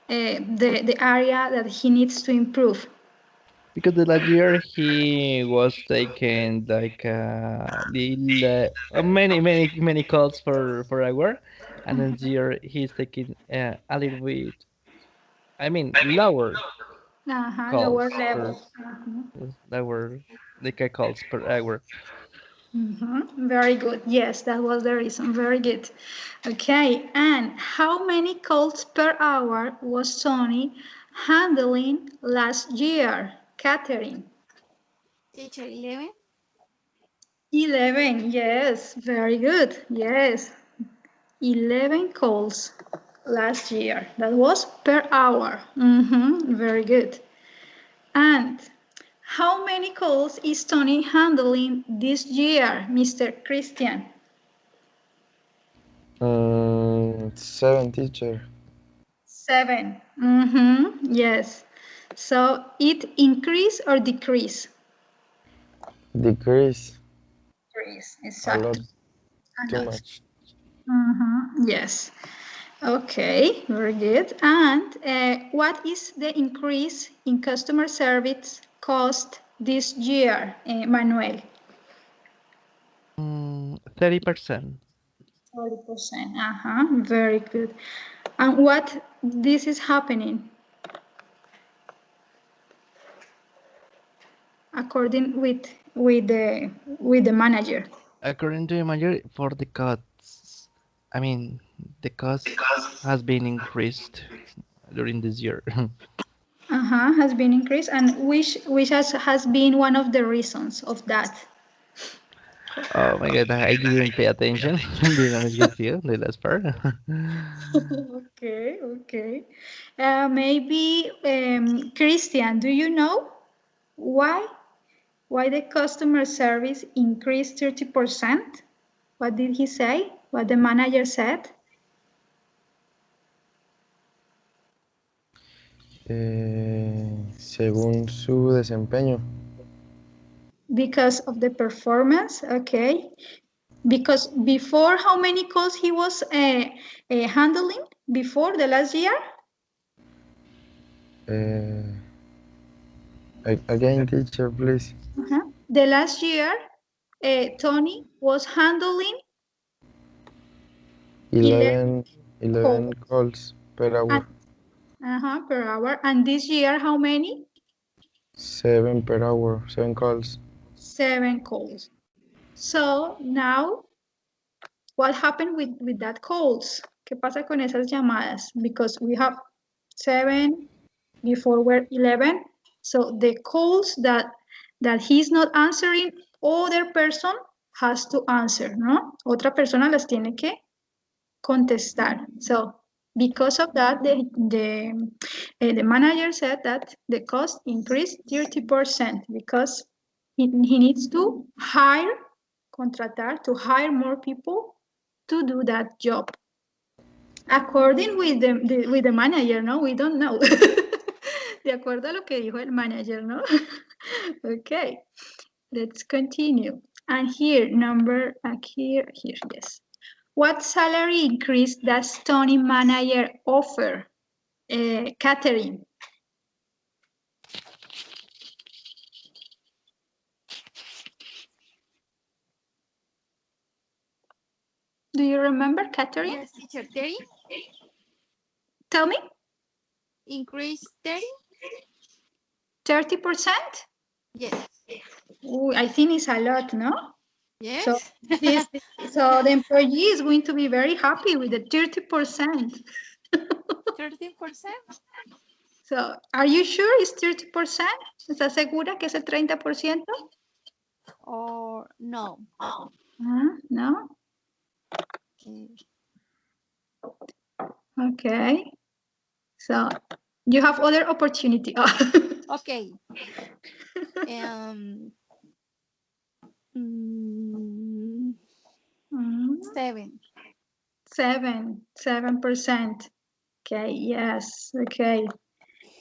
the area that he needs to improve? because the last year he was taking like many calls for hour, and this year he's taking a little bit, I mean, lower Lower calls per level. lower like calls per hour. Very good. Yes, that was the reason. Very good. Okay, and how many calls per hour was Sony handling last year? Catherine. Teacher 11. 11. Yes, very good. Yes, 11 calls last year. That was per hour. Very good. And how many calls is Tony handling this year, Mr. Christian? 7, teacher. 7. Yes. So it increase or decrease? Decrease Decrease, a lot, exactly. too much. Yes. Okay, very good. And what is the increase in customer service cost this year, Manuel? 30%. 40%. Very good. And what this is happening according with the manager? According to the manager, for the costs, I mean, the cost has been increased during this year. Has been increased, and which has been one of the reasons of that? Oh my god, I didn't pay attention, being honest with you, the last part. Okay. Maybe Christian, do you know why the customer service increased 30%? What did he say? What the manager said? Según su desempeño. Because of the performance, okay. Because before, how many calls he was handling before the last year? Again, teacher, please. The last year, Tony was handling 11 calls calls per hour. per hour. And this year, how many? 7 per hour, 7 calls. 7 calls. So now, what happened with that calls? ¿Qué pasa con esas llamadas? Because we have 7, before were 11. So the calls that he's not answering, other person has to answer, ¿no? Otra persona las tiene que contestar. So because of that, the manager said that the cost increased 30% because he needs to contratar, to hire more people to do that job. According with the manager, ¿no? We don't know. De acuerdo a lo que dijo el manager, ¿no? Okay, let's continue. And here, yes. What salary increase does Tony manager offer? Catherine. Do you remember, Catherine? Yes, teacher 30. Tell me. Increase 30. 30%? Yes. Ooh, I think it's a lot, no? Yes. So the employee is going to be very happy with the 30%. 13%. So, are you sure it's 30%? ¿Estás segura que es el 30%? Or no? No? Okay. So, you have other opportunity. Okay. 7%. Okay, yes, okay.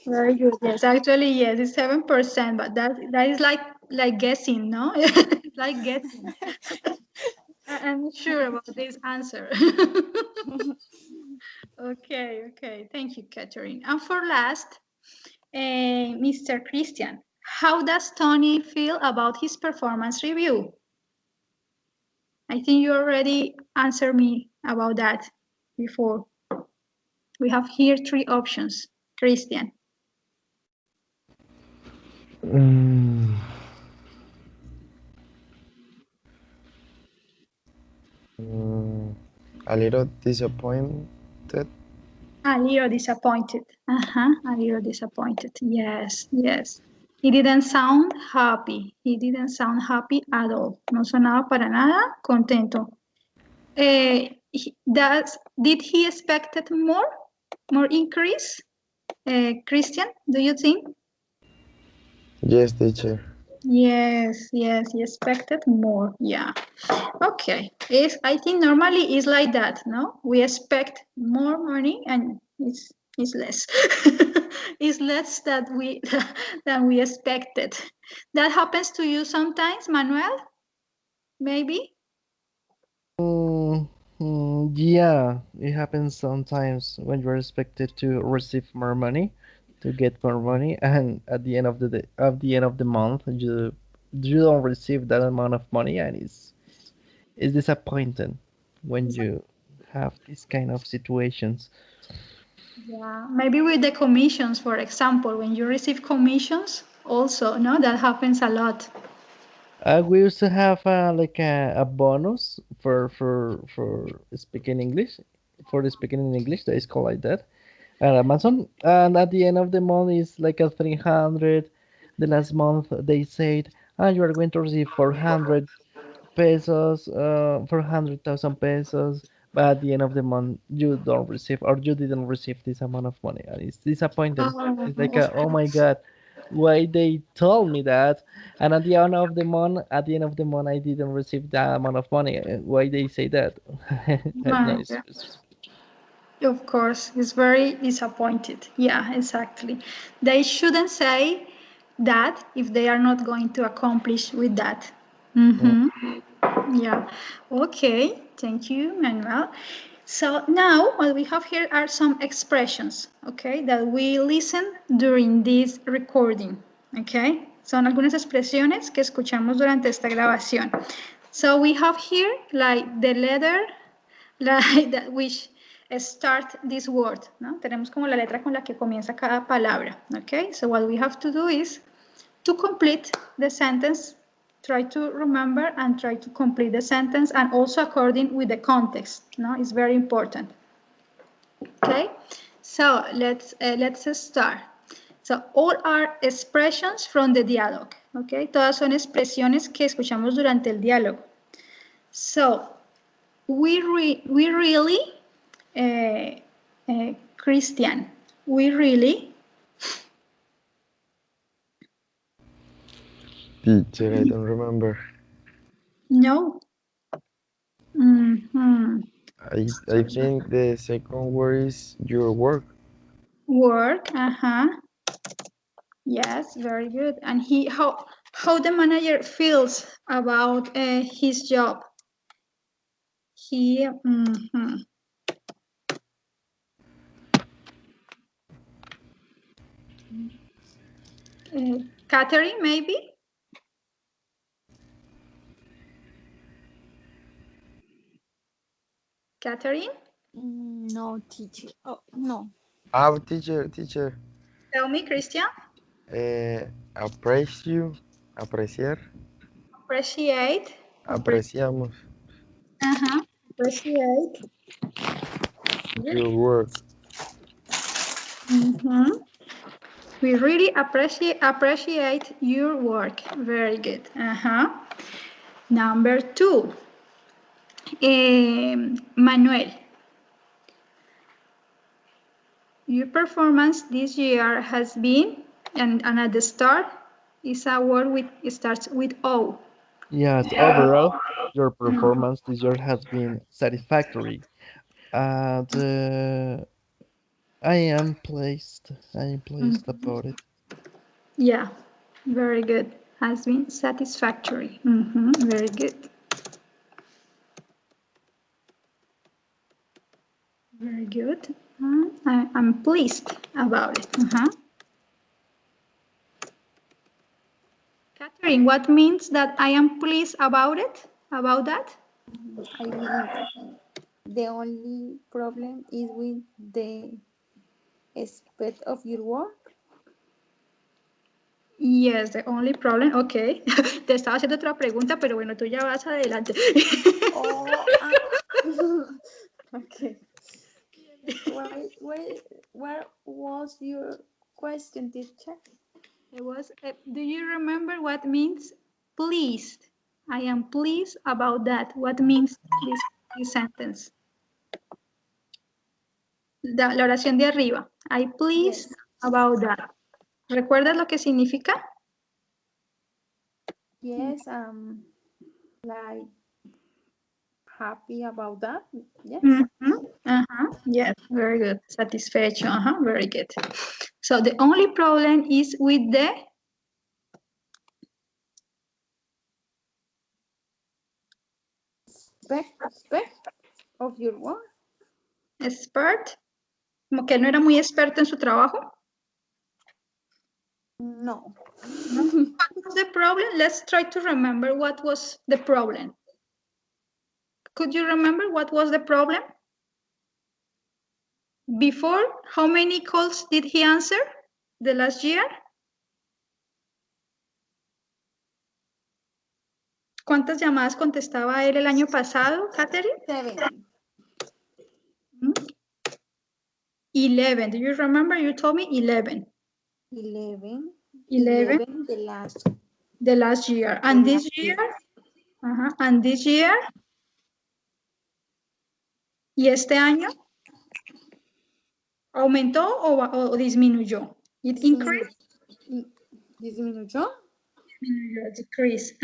Very good. Yes, actually, yes, it's 7%, but that is like guessing, no? It's like guessing. I'm sure about this answer. Okay. Thank you, Catherine. And for last, Mr. Christian, How does Tony feel about his performance review? I think you already answered me about that before. We have here 3 options. Christian. Mm, a little disappointed. A little disappointed. A little disappointed. Yes, yes. He didn't sound happy. He didn't sound happy at all. No sonaba para nada contento. Did he expected more? More increase? Christian, do you think? Yes, teacher. Yes, yes, he expected more. Yeah. Okay. I think normally it's like that, no? We expect more money and it's less. It's less that we than we expected. That happens to you sometimes, Manuel? Maybe? Yeah, it happens sometimes when you're expected to receive more money, to get more money, and at the end of the day, at the end of the month, you don't receive that amount of money, and it's disappointing when you have these kind of situations. Yeah. Maybe with the commissions, for example, when you receive commissions, also, no, that happens a lot. We used to have like a bonus for speaking English, for the speaking in English. That is called like that at Amazon. And at the end of the month is like a 300. The last month they said, ah, you are going to receive 400 pesos, 400,000 pesos. But at the end of the month, you don't receive or you didn't receive this amount of money, and it's disappointing. It's like, Of oh my course. God, why they told me that? And at the end of the month, I didn't receive that amount of money. Why they say that? No, My God. Of course, it's very disappointed. Yeah, exactly. They shouldn't say that if they are not going to accomplish with that. Mm. Yeah. Okay. Thank you, Manuel. So now what we have here are some expressions, okay, that we listen during this recording, okay. Son algunas expresiones que escuchamos durante esta grabación. So we have here like the letter like that which start this word, ¿no? Tenemos como la letra con la que comienza cada palabra, okay. So what we have to do is to complete the sentence, try to remember and try to complete the sentence, and also according with the context, no? It's very important. Okay, so let's start. So all are expressions from the dialogue, okay? Todas son expresiones que escuchamos durante el diálogo. So we really, Christian, we really. Teacher, I don't remember. No. I think the second word is your work. Work, yes, very good. And how the manager feels about his job. He, Catherine, maybe? Catherine? No, teacher. Oh, no. Ah, teacher. Tell me, Christian. Apreciar. Appreciate. Apreciamos Appreciate. your work. We really appreciate your work. Very good. Number 2. Manuel. Your performance this year has been, and at the start is a word with it starts with O. Yes, overall, your performance this year has been satisfactory. And I am pleased. About it. Yeah, very good. Has been satisfactory. Very good. Very good. I'm pleased about it. Catherine, what means that I am pleased about it? About that? I mean, the only problem is with the aspect of your work. Yes, the only problem, ok. Te estaba haciendo otra pregunta, pero bueno, tú ya vas adelante. Oh, okay. What was your question, teacher? It was, do you remember what means pleased? I am pleased about that. What means this sentence? La oración de arriba. I pleased Yes. about that. ¿Recuerdas lo que significa? Yes, like happy about that. Yes. Yes, very good. Satisfecho. Very good. So the only problem is with the Aspect of your work. expert. Como que él no era muy experto en su trabajo. No. What was the problem? Let's try to remember what was the problem. Could you remember what was the problem? Before, how many calls did he answer the last year? ¿Cuántas llamadas contestaba él el año pasado, Catherine? 7. 11. Do you remember? You told me 11. 11. 11 The last year. And this year? And this year? ¿Y este año? ¿Aumentó o disminuyó? It increased? Disminuyó. Decrease.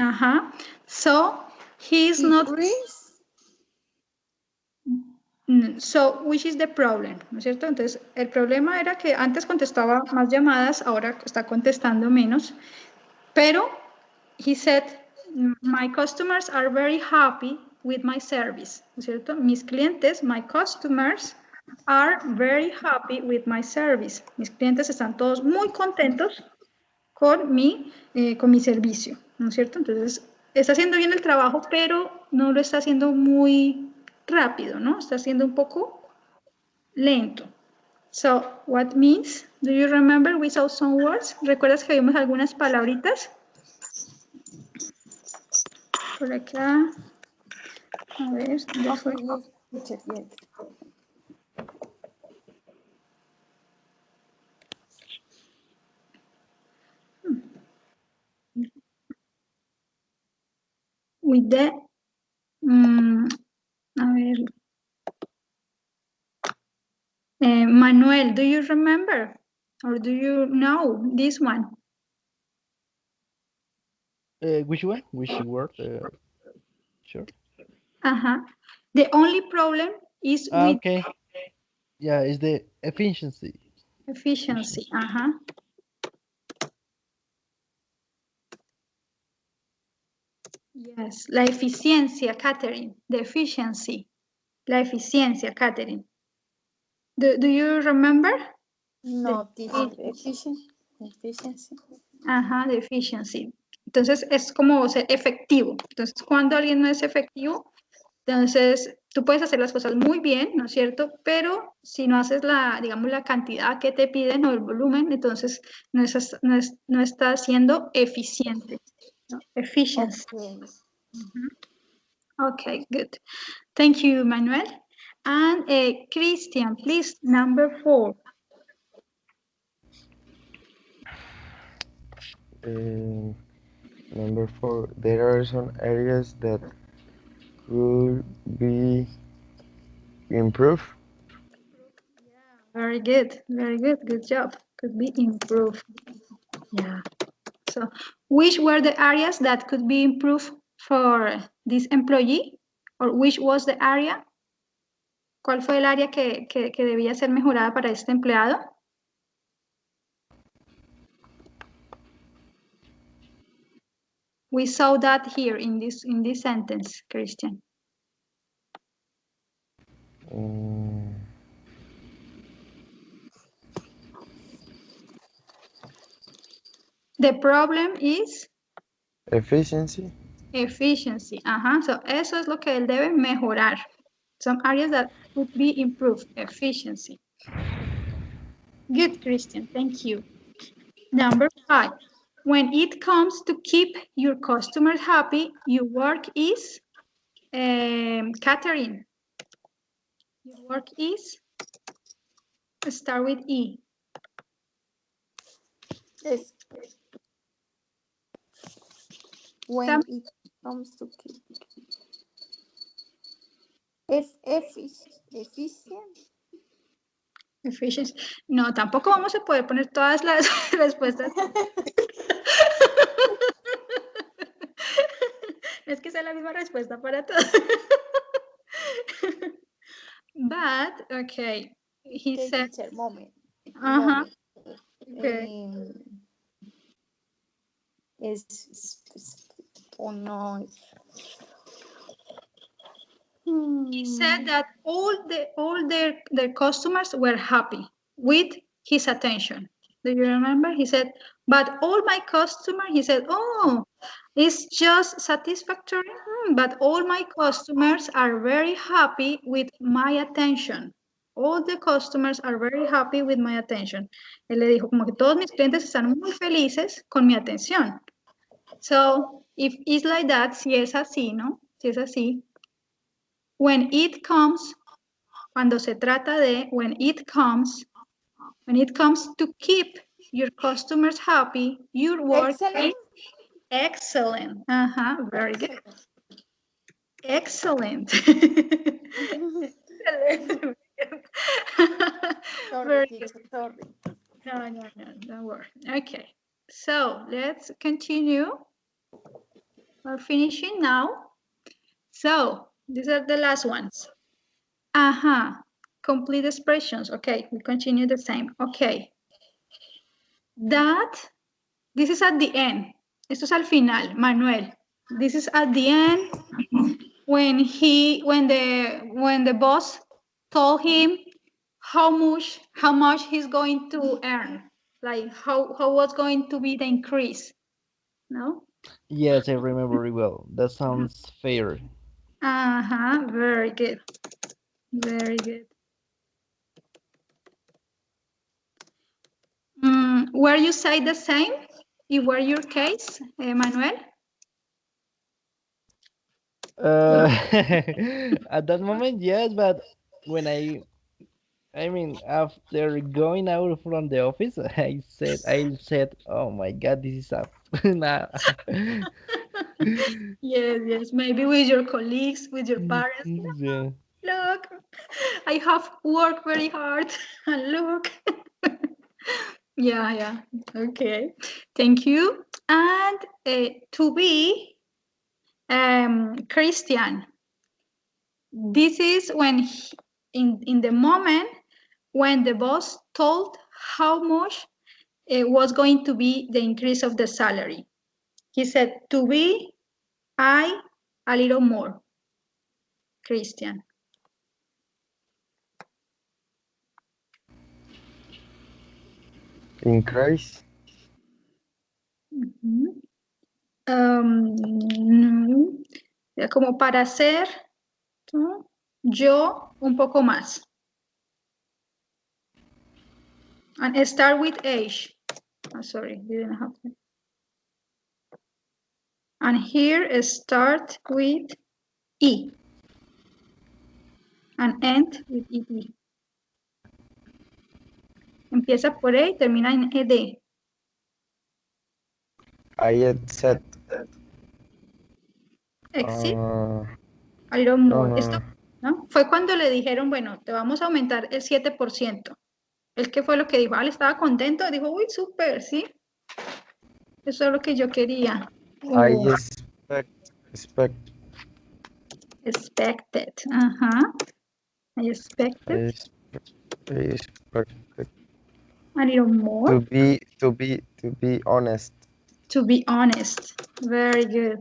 So he's not. So, which is the problem? ¿No es cierto? Entonces, el problema era que antes contestaba más llamadas, ahora está contestando menos. Pero, he said, my customers are very happy with my service. ¿No es cierto? Mis clientes, my customers, are very happy with my service. Mis clientes están todos muy contentos con mi servicio, ¿no es cierto? Entonces, está haciendo bien el trabajo, pero no lo está haciendo muy rápido, ¿no? Está haciendo un poco lento. So, what means? Do you remember we saw some words? ¿Recuerdas que vimos algunas palabritas? Por acá. A ver, ¿dónde fue? Yes. With the, a ver. Manuel, do you remember? Or do you know this one? Which one? Which word? Sure. The only problem is with... Okay. Yeah, it's the efficiency. Efficiency. Yes, la eficiencia, Catherine. The efficiency. La eficiencia, Catherine. Do you remember? No, efficiency. The efficiency. Entonces es como ser efectivo. Entonces cuando alguien no es efectivo, entonces tú puedes hacer las cosas muy bien, ¿no es cierto? Pero si no haces digamos, la cantidad que te piden o el volumen, entonces no estás siendo eficiente. ¿No? Efficiency. Okay, good. Thank you, Manuel. And Christian, please, number 4. Number 4, there are some areas that could be improved. Very good, very good. Good job. Could be improved. Yeah. So, which were the areas that could be improved for this employee? Or which was the area? ¿Cuál fue el área que debía ser mejorada para este empleado? We saw that here in this sentence, Christian. The problem is Efficiency. Efficiency. Ajá. So, eso es lo que él debe mejorar. Some areas that could be improved. Efficiency. Good, Christian. Thank you. Number 5. When it comes to keep your customers happy, your work is, Catherine. Your work is, start with E. Es when Sam- it comes to keep. Efficient. Efficiency. No, tampoco vamos a poder poner todas las respuestas. Es que sea la misma respuesta para todos. But, okay, he Okay, said, teacher, moment. uh-huh, Moment. okay. Oh no. He said that all their customers were happy with his attention. Do you remember? He said, but all my customers, he said, oh, it's just satisfactory, but all my customers are very happy with my attention. All the customers are very happy with my attention. Él le dijo, como que todos mis clientes están muy felices con mi atención. So, if it's like that, si es así, ¿no? Si es así, when it comes, cuando se trata de, when it comes to keep your customers happy, your work Excellent. is excellent. Very good. Excellent. Sorry, Very teacher, good. sorry. No, don't worry. Okay, so let's continue. We're finishing now. So these are the last ones. Complete expressions. Okay, we continue the same. Okay. That, this is at the end. Esto es al final, Manuel. This is at the end when the boss told him how much he's going to earn, like how was going to be the increase. No? Yes, I remember very well. That sounds fair. Very good. Very good. Were you say the same? It were your case, Manuel? At that moment, yes, but when I mean, after going out from the office, I said, oh my God, this is up. Nah. Yes, maybe with your colleagues, with your parents. Yeah. Look, I have worked very hard, and look. Yeah, okay. Thank you. And to be Christian, this is when in the moment when the boss told how much it was going to be the increase of the salary. He said, to be a little more. Christian. Increase. Como para hacer, ¿no? Yo un poco más. And start with H. Oh, sorry, didn't have to. And here start with E. And end with ED. Empieza por E y termina en ED. I had said. Exit. No, A little more. no, Esto, ¿no? Fue cuando le dijeron, bueno, te vamos a aumentar el 7%. ¿El qué fue lo que dijo? Él estaba contento, dijo, uy, súper, ¿sí? Eso es lo que yo quería. I expected. I expected I expected. a little more. To be honest. To be honest. Very good.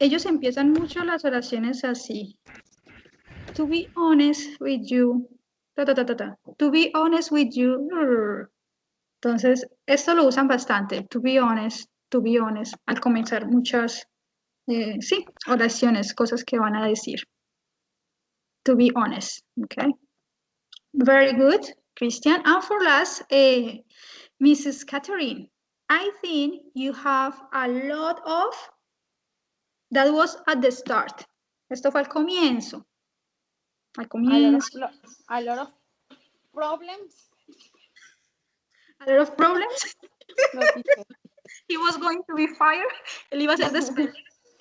Ellos empiezan mucho las oraciones así. To be honest with you. To be honest with you. Entonces, esto lo usan bastante. To be honest. to be honest, al comenzar muchas, sí, oraciones, cosas que van a decir. To be honest, okay? Very good, Christian. And for last, Mrs. Catherine, I think you have a lot of, that was at the start. Esto fue al comienzo. Al comienzo. A lot of problems. A lot of problems. No, teacher. He was going to be fired. Él iba a ser despedido.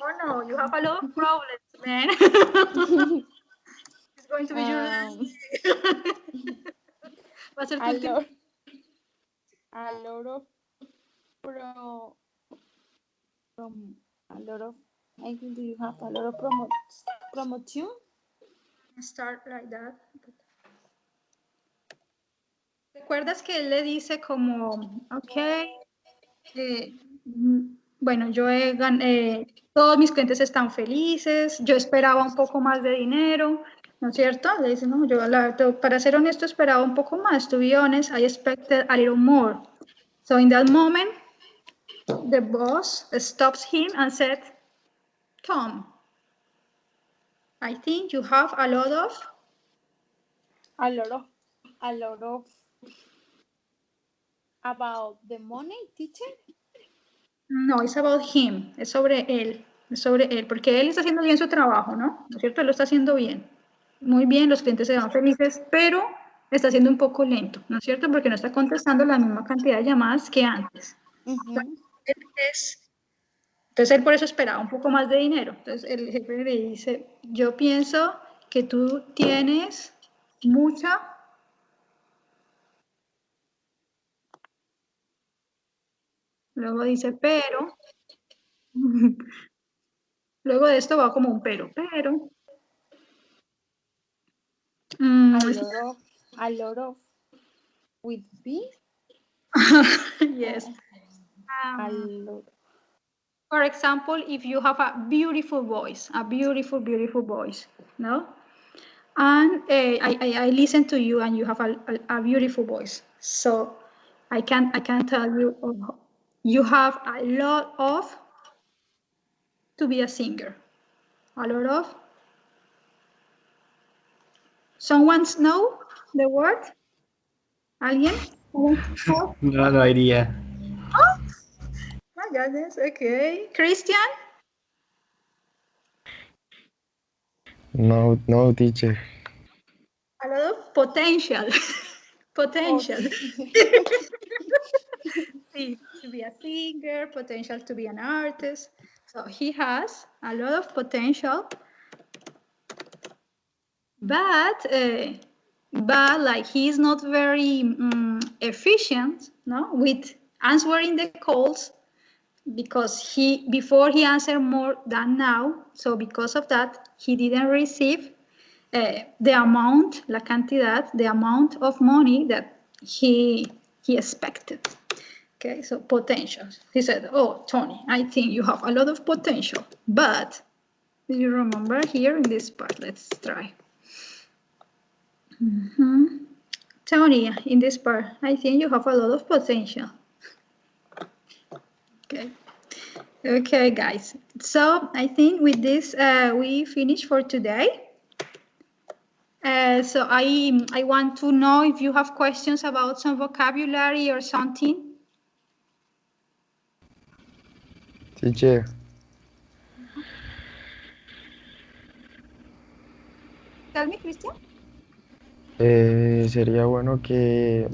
Oh no, you have a lot of problems, man. It's going to be your last day. Va a ser tu A último. lot of I think do you have a lot of promotion? Start like that. ¿Recuerdas que él le dice como, ok, bueno, todos mis clientes están felices, yo esperaba un poco más de dinero, ¿no es cierto? Le dice, no, yo para ser honesto esperaba un poco más, to be honest, I expected a little more. So in that moment, the boss stops him and said, Tom, I think you have a lot of about the money, teacher. No, it's about him, es sobre él, porque él está haciendo bien su trabajo, ¿no? ¿No es cierto? Él lo está haciendo bien, muy bien, los clientes se van felices, pero está siendo un poco lento, ¿no es cierto? Porque no está contestando la misma cantidad de llamadas que antes. Entonces él por eso esperaba un poco más de dinero. Entonces el jefe le dice, yo pienso que tú tienes mucha... Luego dice, pero... Luego de esto va como un pero. A lot of with B. Yes. A lot. For example, if you have a beautiful voice, beautiful voice, no? And I listen to you and you have a beautiful voice. So I can tell you, you have a lot of to be a singer. A lot of. Someone know the word? ¿Alguien? No idea. Oh my goodness, okay. Christian? No, teacher. A lot of potential. Potential. See, to be a singer, potential to be an artist. So he has a lot of potential, but like he's not very efficient, no, with answering the calls, because before he answered more than now. So because of that, he didn't receive the amount, la cantidad, the amount of money that he expected. Okay, so potential. He said, oh, Tony, I think you have a lot of potential, but do you remember here in this part? Let's try. Tony, in this part, I think you have a lot of potential. Okay, guys. So I think with this, we finish for today. So I want to know if you have questions about some vocabulary or something. Teacher. Tell me, Christian. Sería bueno que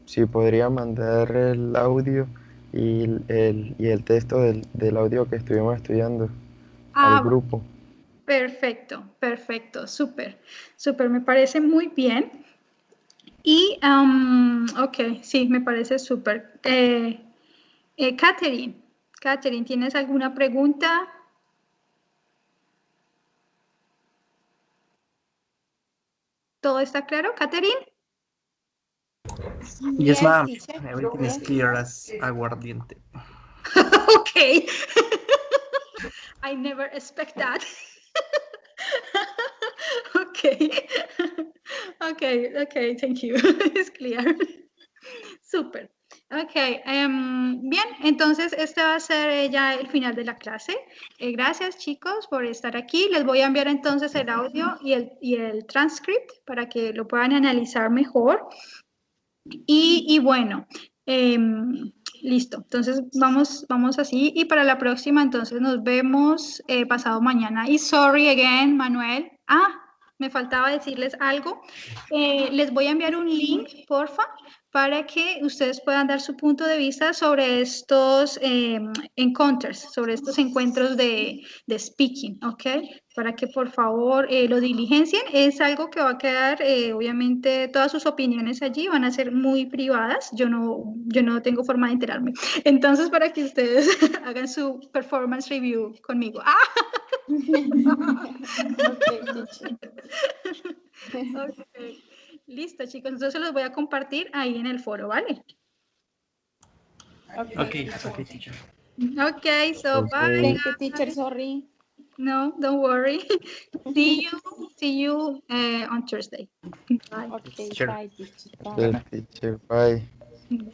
si podría mandar el audio y el texto del audio que estuvimos estudiando al grupo. Perfecto, súper, me parece muy bien. Y, ok, sí, me parece súper. Catherine, ¿tienes alguna pregunta? ¿Todo está claro, Catherine? Yes, ma'am. Everything is clear as aguardiente. Okay. I never expect that. Okay. Okay, thank you. It's clear. Super. Ok, bien, entonces este va a ser ya el final de la clase. Gracias chicos por estar aquí. Les voy a enviar entonces el audio y el transcript para que lo puedan analizar mejor. Y bueno, listo. Entonces vamos así y para la próxima entonces nos vemos pasado mañana. Y sorry again, Manuel. Me faltaba decirles algo. Les voy a enviar un link, porfa, para que ustedes puedan dar su punto de vista sobre estos encounters, sobre estos encuentros de speaking, ¿ok? Para que por favor lo diligencien. Es algo que va a quedar, obviamente, todas sus opiniones allí van a ser muy privadas. Yo no tengo forma de enterarme. Entonces, para que ustedes hagan su performance review conmigo. Ok, teacher. Okay. Listo, chicos. Entonces los voy a compartir ahí en el foro, ¿vale? Okay, teacher. Okay, so Ok. bye. Thank you, teacher. Sorry. No, don't worry. See you on Thursday. Bye. Okay, Sure. bye, teacher. Bye. Good teacher, bye. Mm.